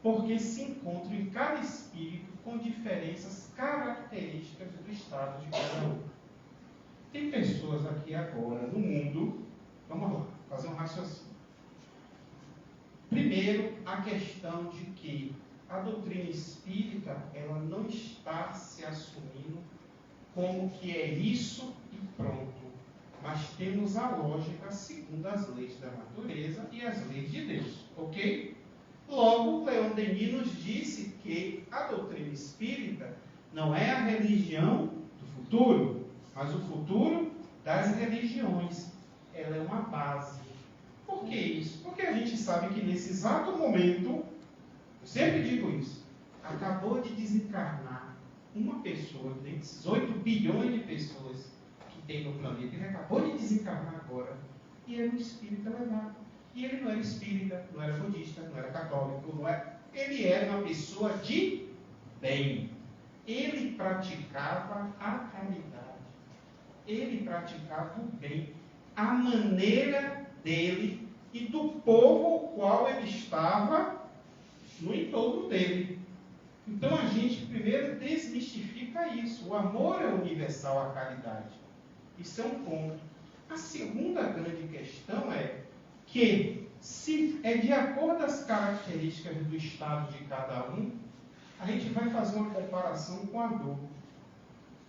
porque se encontram em cada espírito com diferenças características do estado de cada um. Tem pessoas aqui agora no mundo, vamos lá, fazer um raciocínio. Primeiro, a questão de que a doutrina espírita, ela não está se assumindo como que é isso e pronto. Mas temos a lógica segundo as leis da natureza e as leis de Deus, ok? Logo, Leon Denis nos disse que a doutrina espírita não é a religião do futuro, mas o futuro das religiões. Ela é uma base. Por que isso? Porque a gente sabe que nesse exato momento, eu sempre digo isso, acabou de desencarnar uma pessoa, desses 8 bilhões de pessoas que tem no planeta, ele acabou de desencarnar agora, e era um espírita elevado. E ele não era espírita, não era budista, não era católico, não era... ele era uma pessoa de bem. Ele praticava a caridade. Ele praticava o bem. A maneira dele e do povo ao qual ele estava no entorno dele. Então a gente primeiro desmistifica isso. O amor é universal à caridade. Isso é um ponto. A segunda grande questão é que, se é de acordo às características do estado de cada um, a gente vai fazer uma comparação com a dor.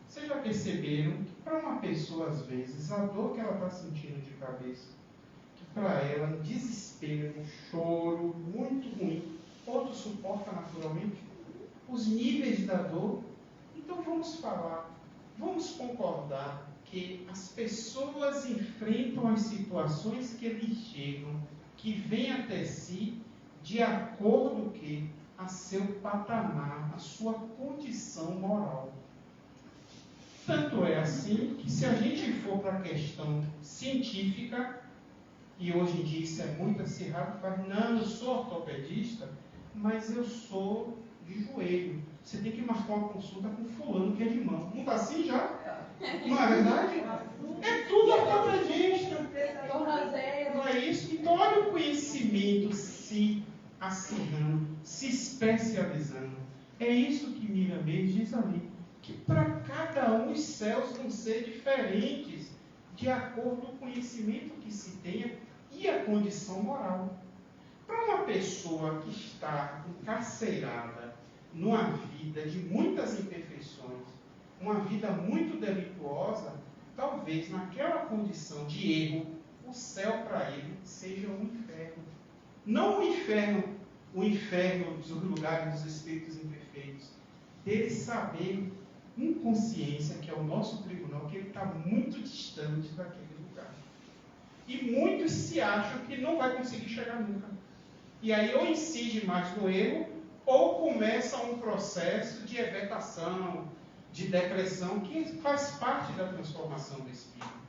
Vocês já perceberam que para uma pessoa, às vezes, a dor que ela está sentindo de cabeça, que para ela, um desespero, um choro muito ruim, outro suporta naturalmente os níveis da dor. Então vamos falar, vamos concordar que as pessoas enfrentam as situações que eles chegam, que vêm até si, de acordo que a seu patamar, a sua condição moral. Tanto é assim que, se a gente for para a questão científica, e hoje em dia isso é muito acirrado, fala, não, eu sou ortopedista, mas eu sou de joelho. Você tem que marcar uma consulta com fulano que é de mão. Não está assim já? Não é verdade? É tudo ortopedista. Não é isso? Então, olha o conhecimento se acirrando, se especializando. É isso que Miramês diz ali. Que para cada um os céus vão ser diferentes, de acordo com o conhecimento que se tenha e a condição moral. Para uma pessoa que está encarcerada numa vida de muitas imperfeições, uma vida muito delituosa, talvez naquela condição de erro, o céu para ele seja um inferno. Não o inferno dos lugares dos espíritos imperfeitos. Dele saber, em consciência, que é o nosso tribunal, que ele está muito distante daquele lugar. E muitos se acham que não vai conseguir chegar nunca. E aí ou incide mais no erro, ou começa um processo de evetação, de depressão, que faz parte da transformação do espírito.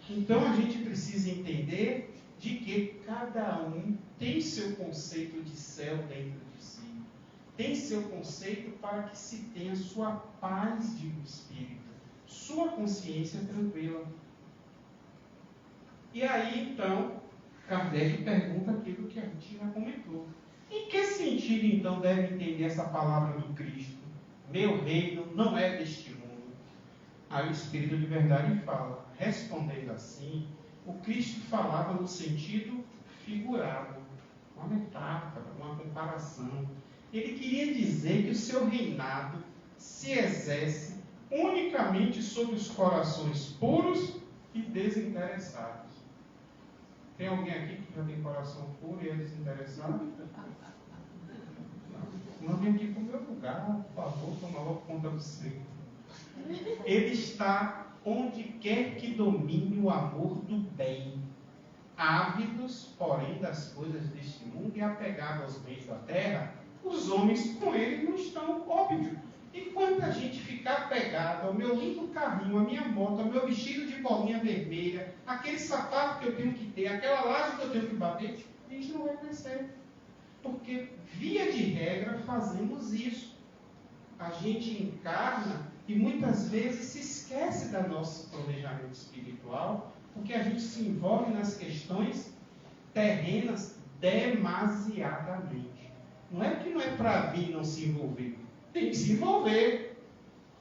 Então a gente precisa entender de que cada um tem seu conceito de céu dentro de si. Tem seu conceito para que se tenha sua paz de espírito, sua consciência tranquila. E aí, então, Kardec pergunta aquilo que a gente já comentou. Em que sentido, então, deve entender essa palavra do Cristo? Meu reino não é deste mundo. Aí o Espírito de Verdade fala, respondendo assim, o Cristo falava no sentido figurado, uma metáfora, uma comparação. Ele queria dizer que o seu reinado se exerce unicamente sobre os corações puros e desinteressados. Tem alguém aqui que já tem coração puro e é desinteressado? Não vem aqui para o meu lugar, por favor, toma logo conta do seu. Ele está onde quer que domine o amor do bem, ávidos, porém, das coisas deste mundo e apegados aos bens da terra, os homens com ele não estão, óbvio. E quanta gente ficar apegada ao meu lindo carrinho, à minha moto, ao meu vestido de bolinha vermelha, aquele sapato que eu tenho que ter, aquela laje que eu tenho que bater, a gente não vai crescer. Porque, via de regra, fazemos isso. A gente encarna e muitas vezes se esquece do nosso planejamento espiritual, porque a gente se envolve nas questões terrenas demasiadamente. Não é que não é para vir não se envolver. Tem que se envolver.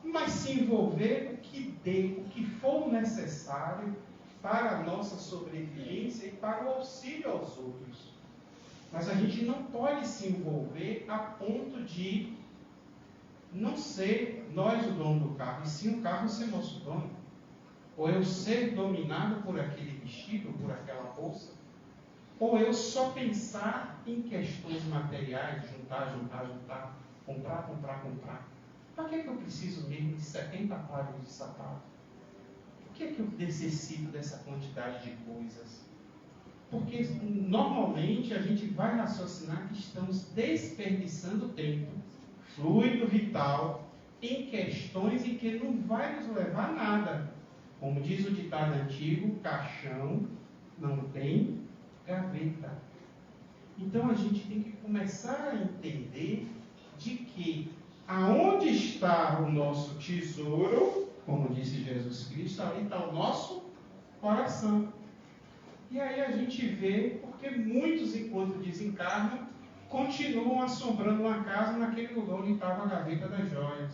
Mas se envolver o que for necessário para a nossa sobrevivência e para o auxílio aos outros. Mas a gente não pode se envolver a ponto de não ser nós o dono do carro, e sim o carro ser nosso dono. Ou eu ser dominado por aquele vestido, por aquela bolsa, ou eu só pensar em questões materiais, juntar, comprar. Para que eu preciso mesmo de 70 pares de sapato? Por que eu necessito dessa quantidade de coisas? Porque normalmente a gente vai raciocinar que estamos desperdiçando tempo, fluido vital, em questões em que não vai nos levar a nada. Como diz o ditado antigo, caixão não tem gaveta. Então a gente tem que começar a entender de que aonde está o nosso tesouro, como disse Jesus Cristo, ali está o nosso coração. E aí a gente vê, porque muitos, enquanto desencarnam, continuam assombrando uma casa naquele lugar onde estava a gaveta das joias.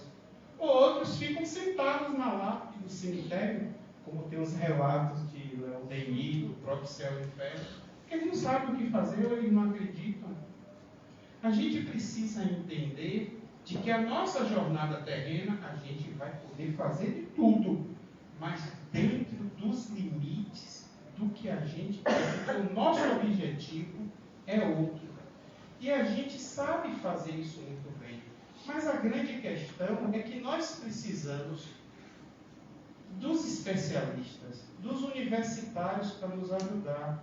Outros ficam sentados na lápide do cemitério, como tem os relatos de Léo Denis, do próprio Céu e Inferno, que eles não sabem o que fazer ou eles não acreditam. A gente precisa entender de que a nossa jornada terrena, a gente vai poder fazer de tudo, mas dentro dos limites do que a gente quer, porque o nosso objetivo é outro. E a gente sabe fazer isso muito bem. Mas a grande questão é que nós precisamos dos especialistas, dos universitários para nos ajudar.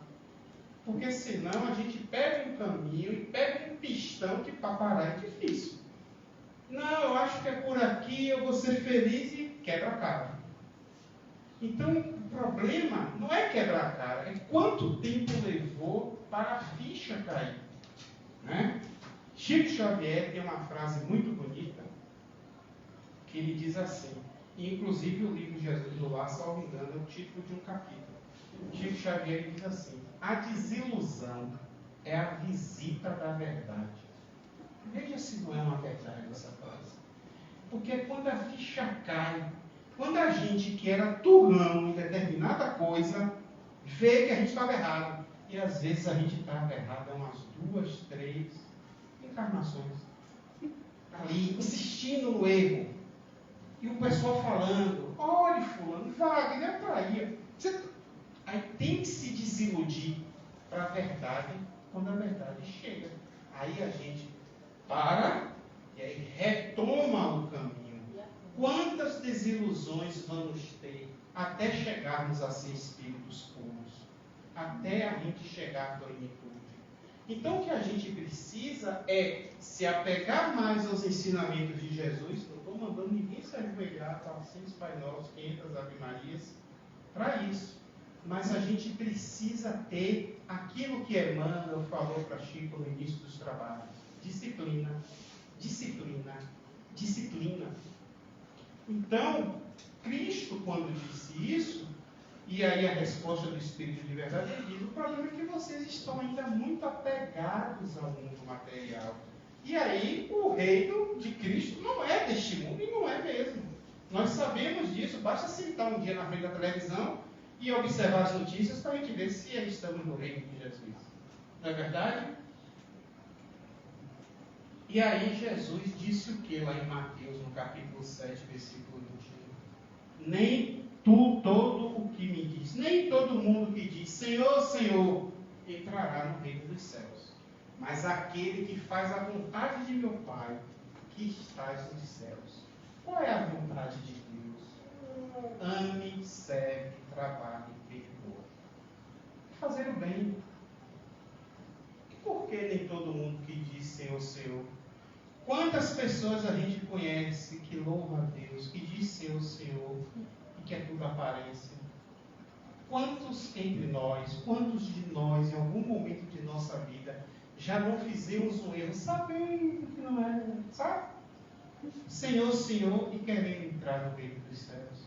Porque senão a gente pega um caminho e pega um pistão que para parar é difícil. Não, eu acho que é por aqui, eu vou ser feliz e quebra a cara. Então o problema não é quebrar a cara, é quanto tempo levou para a ficha cair. Né? Chico Xavier tem uma frase muito bonita que ele diz assim, e inclusive o livro Jesus do Lar, salvo engano, é o título de um capítulo. Chico Xavier diz assim: a desilusão é a visita da verdade. Veja se não é uma verdade essa frase. Porque quando a ficha cai, quando a gente que era turrão em determinada coisa, vê que a gente estava errado. E às vezes a gente estava errado há umas 2, 3 encarnações. Ali, insistindo no erro. E o pessoal falando, olhe fulano, Wagner, traía. Aí tem que se desiludir para a verdade, quando a verdade chega. Aí a gente para e aí retoma o caminho. Quantas desilusões vamos ter até chegarmos a ser espíritos puros? Até a gente chegar à plenitude. Então o que a gente precisa é se apegar mais aos ensinamentos de Jesus. Não estou mandando ninguém se ajoelhar, 400 Pai Nosso, 500 Ave Marias, para isso. Mas a gente precisa ter aquilo que Emmanuel falou para Chico no início dos trabalhos. Disciplina, disciplina, disciplina. Então, Cristo, quando disse isso, e aí a resposta do Espírito de Verdade, ele diz: o problema é que vocês estão ainda muito apegados ao mundo material. E aí, o reino de Cristo não é deste mundo, e não é mesmo. Nós sabemos disso, basta sentar um dia na frente da televisão e observar as notícias para a gente ver se estamos no reino de Jesus. Não é verdade? E aí Jesus disse o que lá em Mateus, no capítulo 7, versículo 21? Nem todo o que me diz, nem todo mundo que diz Senhor, Senhor, entrará no reino dos céus, mas aquele que faz a vontade de meu Pai, que estás nos céus. Qual é a vontade de Deus? ame, serve, trabalhe, perdoa. Fazer o bem. E por que nem todo mundo que diz Senhor, Senhor? Quantas pessoas a gente conhece que louva a Deus, que diz Senhor, Senhor, e que é tudo aparência? Quantos entre nós, quantos de nós, em algum momento de nossa vida, já não fizemos um erro, sabendo que não é, sabe? Senhor, Senhor, e querendo entrar no reino dos céus.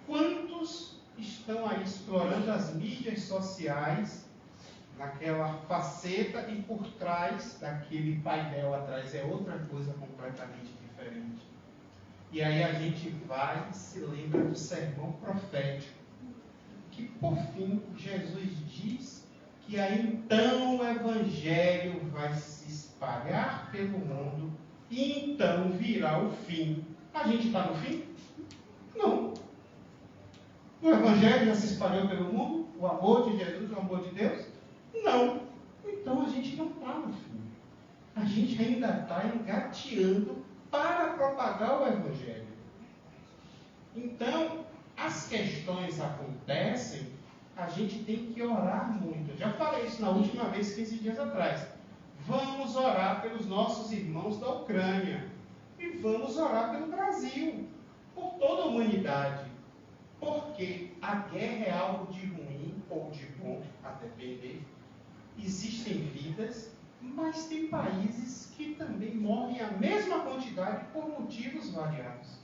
Quantos estão aí explorando as mídias sociais, naquela faceta, e por trás daquele painel atrás é outra coisa completamente diferente. E aí a gente vai e se lembra do sermão profético, que por fim Jesus diz que aí então o Evangelho vai se espalhar pelo mundo e então virá o fim. A gente está no fim? Não. O Evangelho já se espalhou pelo mundo? O amor de Jesus, o amor de Deus? Não. Então a gente não está no fim. A gente ainda está engateando para propagar o Evangelho. Então, as questões acontecem, a gente tem que orar muito. Eu já falei isso na última vez, 15 dias atrás. Vamos orar pelos nossos irmãos da Ucrânia. E vamos orar pelo Brasil. Por toda a humanidade. Porque a guerra é algo de ruim ou de bom, a depender. Existem vidas, mas tem países que também morrem a mesma quantidade por motivos variados.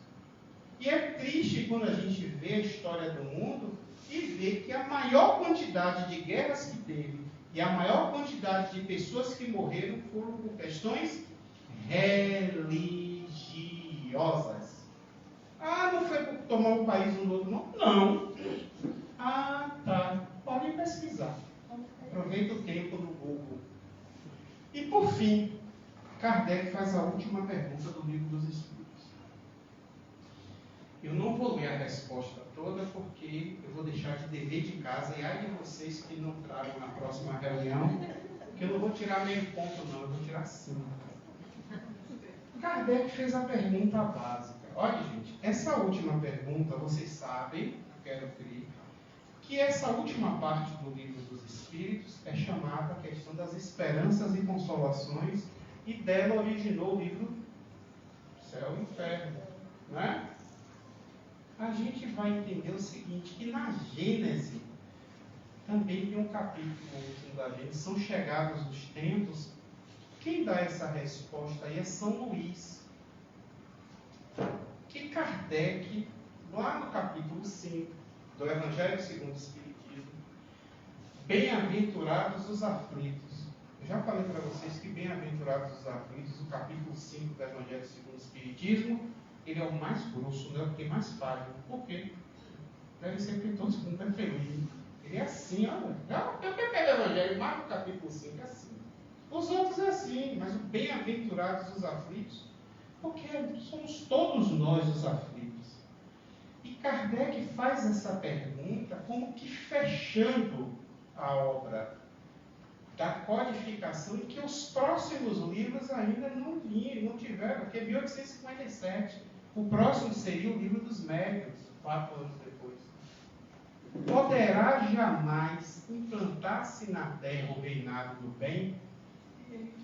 E é triste quando a gente vê a história do mundo e vê que a maior quantidade de guerras que teve e a maior quantidade de pessoas que morreram foram por questões religiosas. Ah, não foi por tomar um país um do outro, não? Não. Ah, tá. Podem pesquisar. Aproveita o tempo no Google. E por fim, Kardec faz a última pergunta do Livro dos Espíritos. Eu não vou ler a resposta toda porque eu vou deixar de dever de casa e ai de vocês que não tragam na próxima reunião, que eu não vou tirar meio ponto não, eu vou tirar 5. Kardec fez a pergunta básica. Olha, gente, essa última pergunta, vocês sabem, quero crer, que essa última parte do Livro dos Espíritos é chamada a questão das esperanças e consolações, e dela originou o livro Céu e Inferno, não é? A gente vai entender o seguinte, que na Gênese também tem um capítulo último da Gênese, são chegados os tempos. Quem dá essa resposta aí é São Luís, que Kardec, lá no capítulo 5 do Evangelho segundo o Espiritismo, bem-aventurados os aflitos. Eu já falei para vocês que bem-aventurados os aflitos, o capítulo 5 do Evangelho segundo o Espiritismo, ele é o mais grosso, né? O que mais falha. Por quê? Deve ser que todos mundo é feliz. Ele é assim, olha. Eu pego o Evangelho, marco o capítulo 5, é assim. Os outros é assim, mas o bem-aventurados os aflitos, porque somos todos nós os aflitos. E Kardec faz essa pergunta como que fechando a obra da codificação, em que os próximos livros ainda não tiveram, porque é 1857. O próximo seria o Livro dos Médiuns, 4 anos depois. Poderá jamais implantar-se na Terra o reinado do bem?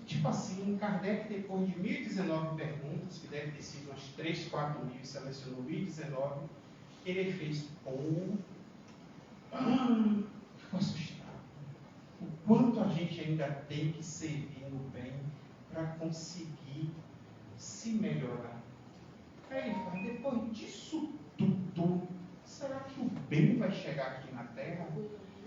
Tipo assim, Kardec, depois de 1019 perguntas, que deve ter sido umas 3, 4 mil, selecionou 1019, ele fez, ficou assustado. O quanto a gente ainda tem que servir no bem para conseguir se melhorar. Aí ele fala, depois disso tudo, será que o bem vai chegar aqui na Terra?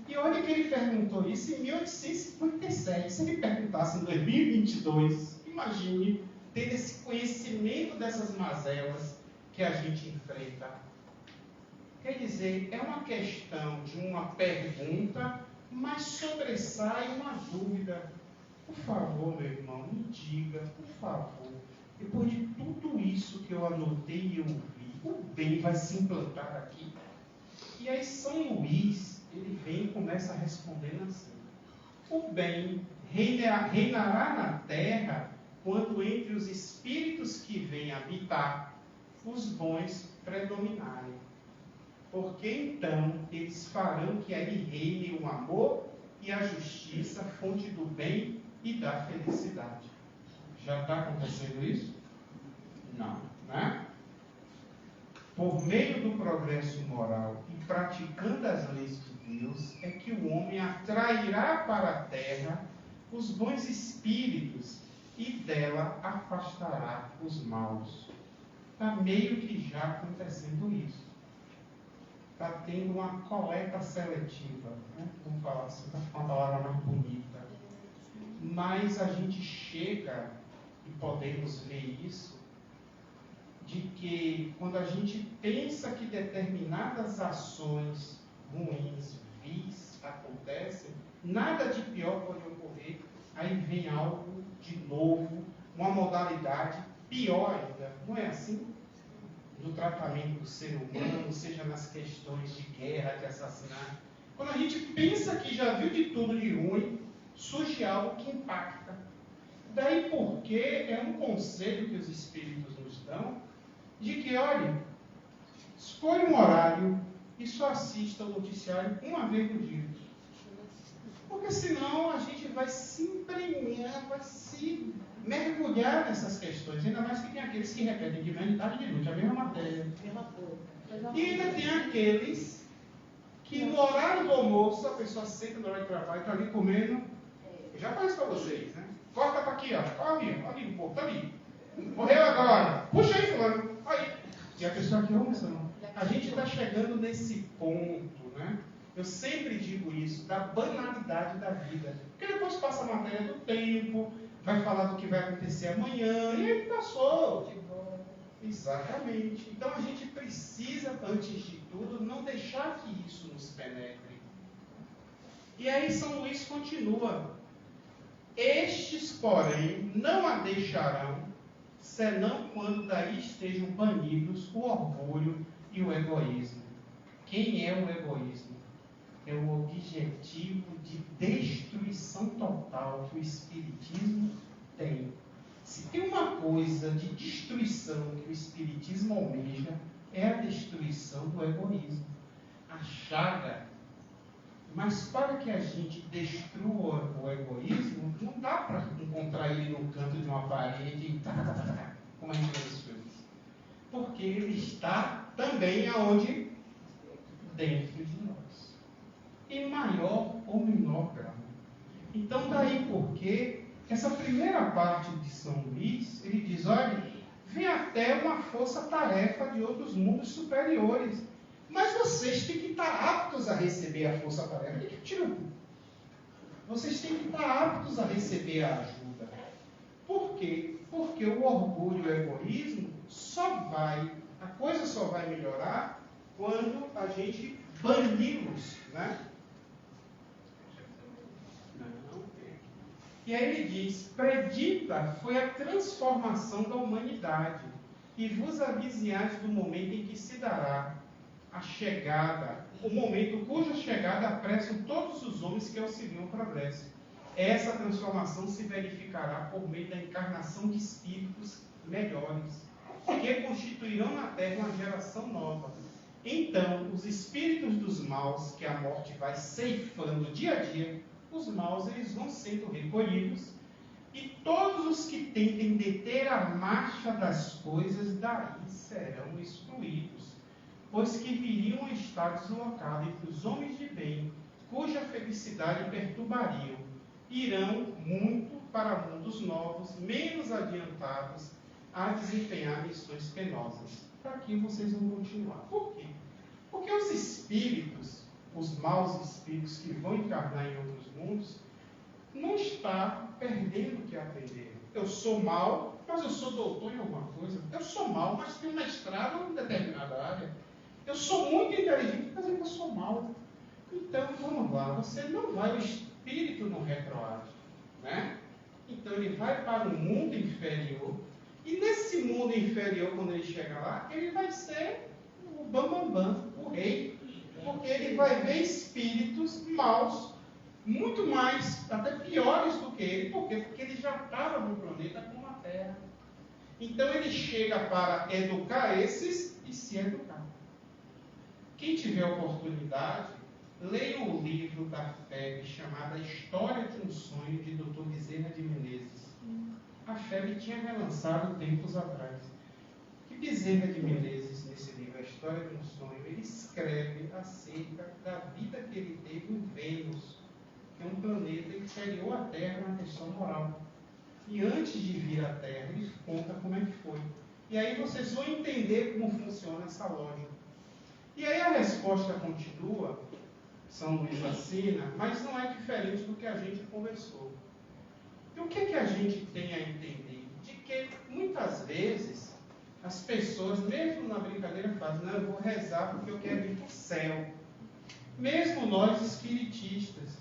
E olha que ele perguntou isso em 1857. Se ele perguntasse em 2022, imagine ter esse conhecimento dessas mazelas que a gente enfrenta. Quer dizer, é uma questão de uma pergunta, mas sobressai uma dúvida. Por favor, meu irmão, me diga, por favor, depois de tudo isso que eu anotei e eu vi, o bem vai se implantar aqui? E aí São Luís, ele vem e começa respondendo assim: o bem reinará na terra quando entre os espíritos que vêm habitar, os bons predominarem. porque então eles farão que aí reine o amor e a justiça, fonte do bem e da felicidade. Já está acontecendo isso? Não, né? Por meio do progresso moral e praticando as leis de Deus, é que o homem atrairá para a terra os bons espíritos e dela afastará os maus. Está meio que já acontecendo isso. Está tendo uma coleta seletiva, né? Vamos falar assim, para ficar uma palavra mais bonita. Mas a gente chega, e podemos ver isso, de que quando a gente pensa que determinadas ações ruins, vis, acontecem, nada de pior pode ocorrer, aí vem algo de novo, uma modalidade pior ainda. Não é assim? No tratamento do ser humano, seja nas questões de guerra, de assassinato. Quando a gente pensa que já viu de tudo de ruim, surge algo que impacta. Daí porque é um conselho que os espíritos nos dão, de que, olha, escolha um horário e só assista o noticiário uma vez por dia. Porque senão a gente vai se emprenhar, vai se mergulhar nessas questões. Ainda mais que tem aqueles que repetem de manhã, de tarde e de noite, a mesma matéria. E ainda tem aqueles que no horário do almoço, a pessoa senta no horário de trabalho, está ali comendo. Eu já falei isso para vocês, né? Corta para aqui, ó. Olha ali, o povo, tá ali. Morreu agora. Puxa aí, fulano. Aí. E a pessoa aqui almoçando. A gente está chegando nesse ponto, né? Eu sempre digo isso, da banalidade da vida. Porque depois passa a matéria do tempo, vai falar do que vai acontecer amanhã, e aí passou. Exatamente. Então a gente precisa, antes de tudo, não deixar que isso nos penetre. E aí São Luís continua. Estes, porém, não a deixarão, senão quando daí estejam banidos o orgulho e o egoísmo. Quem é o egoísmo? É o objetivo de destruição total que o Espiritismo tem. Se tem uma coisa de destruição que o Espiritismo almeja, é a destruição do egoísmo. A chaga. Mas para que a gente destrua o egoísmo, não dá para encontrar ele no canto de uma parede e como a gente vê nos filmes. Porque ele está também aonde? Dentro de nós. Em maior ou menor grau. Então daí porque essa primeira parte de São Luís, ele diz, olha, vem até uma força-tarefa de outros mundos superiores. Mas vocês têm que estar aptos a receber a força-tarefa. Vocês têm que estar aptos a receber a ajuda. Por quê? Porque o orgulho e o egoísmo a coisa só vai melhorar quando a gente bani-los, né? E aí ele diz, predita foi a transformação da humanidade, e vos aviseais do momento em que se dará a chegada, o momento cuja chegada apressam todos os homens que auxiliam o progresso. Essa transformação se verificará por meio da encarnação de espíritos melhores, que constituirão na Terra uma geração nova. Então, os espíritos dos maus, que a morte vai ceifando dia a dia, os maus eles vão sendo recolhidos, e todos os que tentem deter a marcha das coisas daí serão excluídos, pois que viriam a estar deslocados entre os homens de bem, cuja felicidade perturbariam, irão muito para mundos novos, menos adiantados, a desempenhar missões penosas. Para aqui vocês vão continuar. Por quê? Porque os espíritos, os maus espíritos que vão encarnar em outros mundos, não está perdendo o que aprenderam. Eu sou mau, mas eu sou doutor em alguma coisa. Eu sou mau, mas tenho mestrado em determinada área. Eu sou muito inteligente, mas eu sou mau. Então, vamos lá, você não vai, o espírito não retroage, né? Então, ele vai para um mundo inferior, e nesse mundo inferior, quando ele chega lá, ele vai ser o bambambam, o rei, porque ele vai ver espíritos maus, muito mais, até piores do que ele. Por quê? Porque ele já estava no planeta como a Terra. Então, ele chega para educar esses e se educar. Quem tiver oportunidade, leia o livro da FEB chamado A História de um Sonho, de Dr. Bezerra de Menezes. A FEB tinha relançado tempos atrás. E Bezerra de Menezes, nesse livro, A História de um Sonho, ele escreve acerca da vida que ele teve em Vênus, que é um planeta inferior à Terra na questão moral. E antes de vir à Terra, ele conta como é que foi. E aí vocês vão entender como funciona essa lógica. E aí a resposta continua, São Luís assina, mas não é diferente do que a gente conversou. E o que a gente tem a entender? De que muitas vezes as pessoas, mesmo na brincadeira, fazem, não, eu vou rezar porque eu quero ir para o céu. Mesmo nós espiritistas.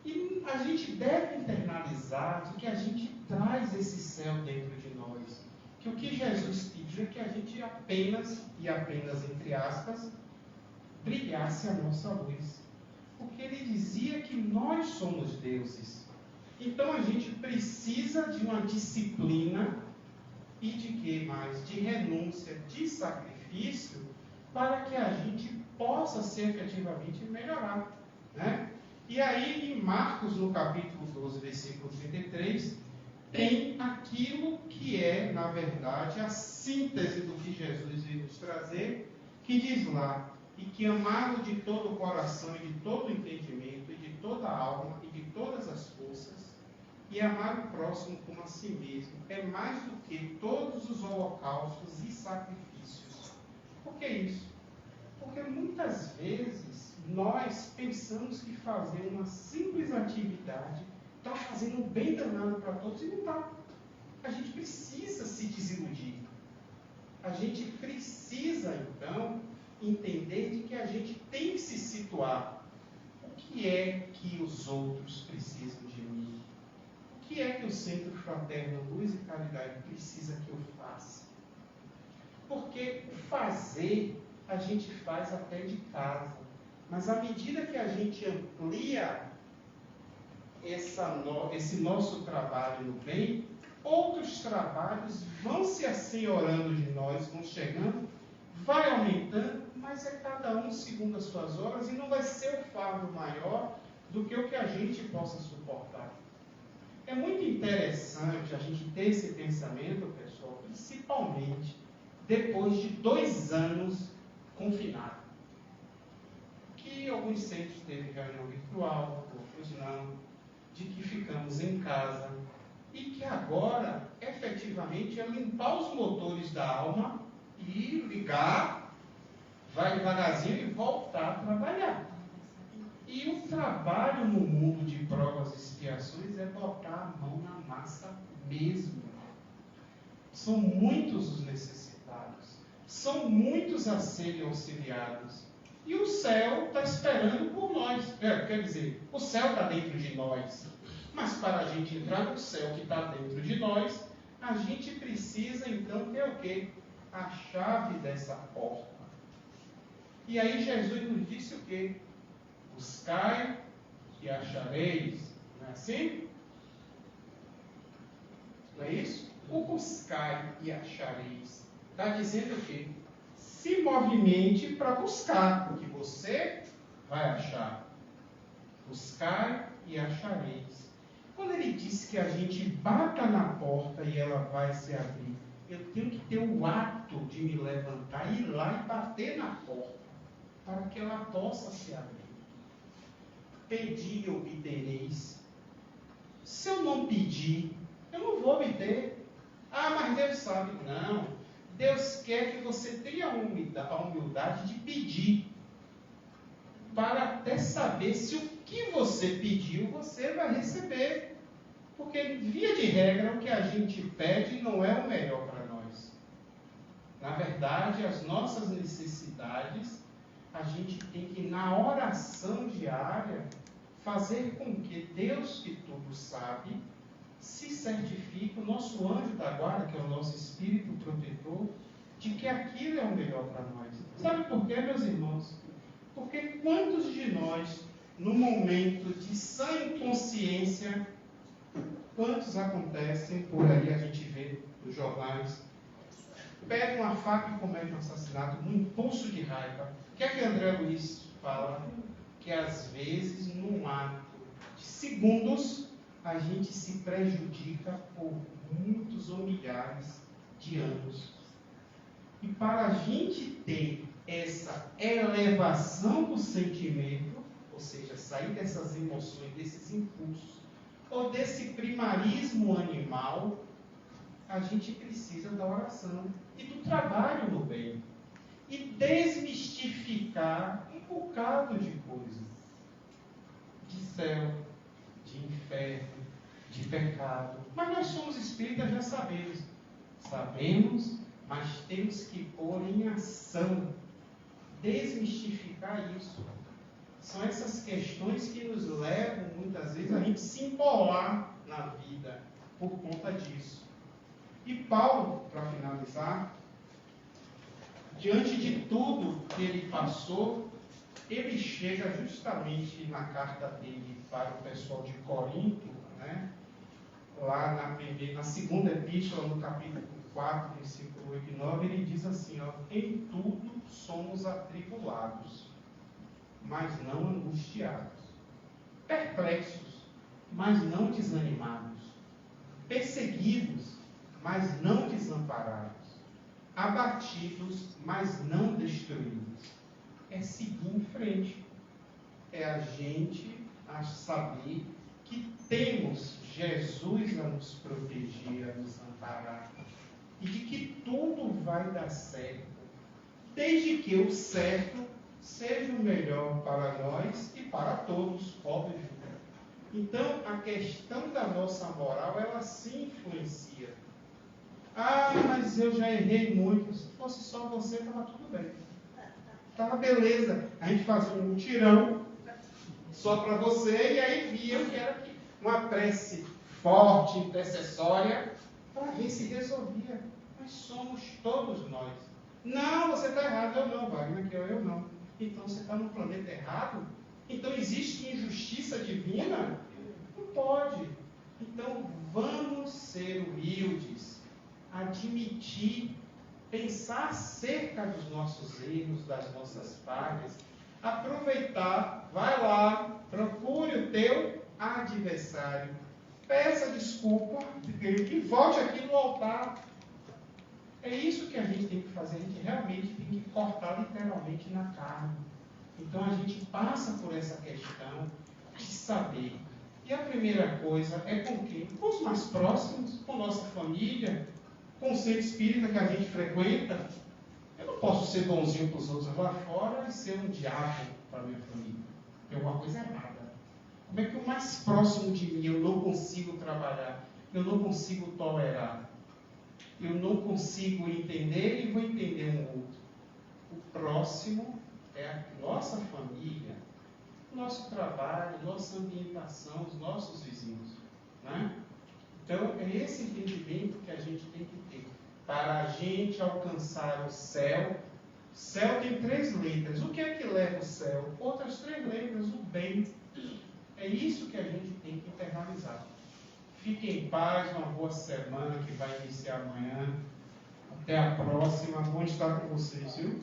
E a gente deve internalizar de que a gente traz esse céu dentro de nós. Que o que Jesus pediu é que a gente apenas, e apenas entre aspas, brilhasse a nossa luz. Porque ele dizia que nós somos deuses. Então a gente precisa de uma disciplina e de que mais? De renúncia, de sacrifício, para que a gente possa ser efetivamente melhorar. Né? E aí, em Marcos, no capítulo 12, versículo 33, tem aquilo que é, na verdade, a síntese do que Jesus veio nos trazer, que diz lá, e que amado de todo o coração e de todo o entendimento, e de toda a alma, e de todas as forças, e amar o próximo como a si mesmo, é mais do que todos os holocaustos e sacrifícios. Por que isso? Porque muitas vezes nós pensamos que fazer uma simples atividade está fazendo um bem danado para todos e não está. A gente precisa se desiludir. A gente precisa, então, entender de que a gente tem que se situar. O que é que os outros precisam de mim? O que é que o Centro Fraterno Luz e Caridade precisa que eu faça? Porque o fazer, a gente faz até de casa. Mas à medida que a gente amplia esse nosso trabalho no bem, outros trabalhos vão se assenhorando de nós, vão chegando, vai aumentando, mas é cada um segundo as suas horas e não vai ser o fardo maior do que o que a gente possa suportar. É muito interessante a gente ter esse pensamento, pessoal, principalmente depois de 2 anos confinado. Que alguns centros teve reunião virtual, outros não, de que ficamos em casa e que agora, efetivamente, é limpar os motores da alma e ligar, vai devagarzinho e voltar a trabalhar. E o trabalho no mundo de provas e expiações é botar a mão na massa mesmo. São muitos os necessitados, são muitos a serem auxiliados. E o céu está esperando por nós. Quer dizer, o céu está dentro de nós. Mas para a gente entrar no céu que está dentro de nós, a gente precisa então ter o quê? A chave dessa porta. E aí Jesus nos disse o quê? Buscai e achareis. Não é assim? Não é isso? O buscai e achareis. Está dizendo o quê? Se movimente para buscar, porque você vai achar. Buscai e achareis. Quando ele diz que a gente bata na porta e ela vai se abrir, eu tenho que ter o ato de me levantar, ir lá e bater na porta, para que ela possa se abrir. Pedi e obtereis. Se eu não pedir, eu não vou obter. Ah, mas Deus sabe. Não. Deus quer que você tenha a humildade de pedir, para até saber se o que você pediu, você vai receber. Porque, via de regra, o que a gente pede não é o melhor para nós. Na verdade, as nossas necessidades, a gente tem que, na oração diária, fazer com que Deus, que tudo sabe, se certifique, o nosso anjo da guarda, que é o nosso espírito protetor, de que aquilo é o melhor para nós. Sabe por quê, meus irmãos? Porque quantos de nós, no momento de sã inconsciência, quantos acontecem por aí, a gente vê nos jornais, pega uma faca e comete um assassinato num impulso de raiva. O que é que André Luiz fala? Que às vezes, num ato de segundos, a gente se prejudica por muitos ou milhares de anos. E para a gente ter essa elevação do sentimento, ou seja, sair dessas emoções, desses impulsos, ou desse primarismo animal, a gente precisa da oração e do trabalho no bem. E desmistificar um bocado de coisa. De céu, de inferno, de pecado. Mas nós somos espíritas, já sabemos. Sabemos, mas temos que pôr em ação. Desmistificar isso. São essas questões que nos levam, muitas vezes, a gente se embolar na vida por conta disso. E Paulo, para finalizar, diante de tudo que ele passou, ele chega justamente na carta dele para o pessoal de Corinto, né? Lá na segunda epístola, no capítulo 4, versículo 8 e 9, ele diz assim, ó, em tudo somos atribulados, mas não angustiados, perplexos, mas não desanimados, perseguidos, mas não desamparados, abatidos, mas não destruídos. É seguir em frente. É a gente a saber que temos Jesus a nos proteger, a nos amparar, e de que tudo vai dar certo, desde que o certo seja o melhor para nós e para todos, óbvio. Então, a questão da nossa moral, ela sim influencia. Ah, mas eu já errei muito. Se fosse só você, estava tudo bem. Estava beleza. A gente fazia um mutirão só para você, e aí via que era uma prece forte, intercessória, para ver se resolvia. Mas somos todos nós. Não, você está errado. Eu não, Wagner, que eu não. Então você está no planeta errado? Então existe injustiça divina? Não pode. Então vamos ser humildes, admitir, pensar acerca dos nossos erros, das nossas falhas, aproveitar, vai lá, procure o teu adversário, peça desculpa e volte aqui no altar. É isso que a gente tem que fazer, a gente realmente tem que cortar literalmente na carne. Então a gente passa por essa questão de saber. E a primeira coisa é com quem? Com os mais próximos, com nossa família, com o centro espírita que a gente frequenta. Eu não posso ser bonzinho para os outros lá fora e ser um diabo para a minha família. Tem alguma coisa errada. Como é que o mais próximo de mim eu não consigo trabalhar? Eu não consigo tolerar? Eu não consigo entender e vou entender um outro. O próximo é a nossa família, o nosso trabalho, nossa ambientação, os nossos vizinhos. Né? Então, é esse entendimento que a gente tem que ter. Para a gente alcançar o céu, o céu tem 3 letras. O que é que leva o céu? Outras 3 letras, o bem. É isso que a gente tem que internalizar. Fiquem em paz, uma boa semana que vai iniciar amanhã. Até a próxima. Bom estar com vocês, viu?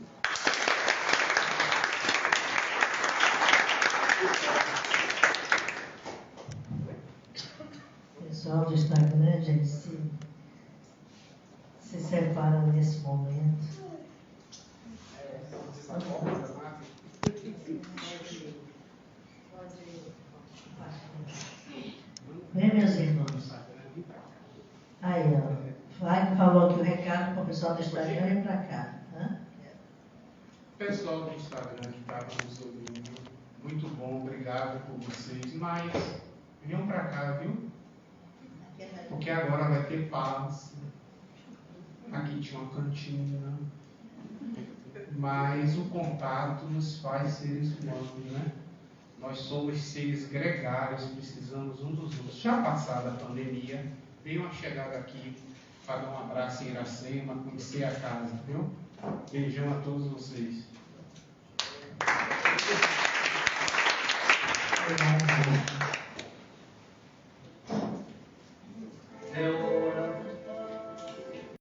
Pessoal do Instagram, gente, se separa nesse momento. Vem, meus irmãos. Aí, ó. Flávio falou que o recado para o pessoal do Instagram é para cá. Hã? Pessoal do Instagram que estava nos ouvindo, muito bom, obrigado por vocês. Mas venham para cá, viu? Porque agora vai ter paz. Aqui tinha uma cantina. Mas o contato nos faz seres humanos, né? Nós somos seres gregários, precisamos um dos outros. Já passada a pandemia, veio uma chegada aqui para dar um abraço em Iracema, conhecer a casa, viu? Beijão a todos vocês. Obrigado.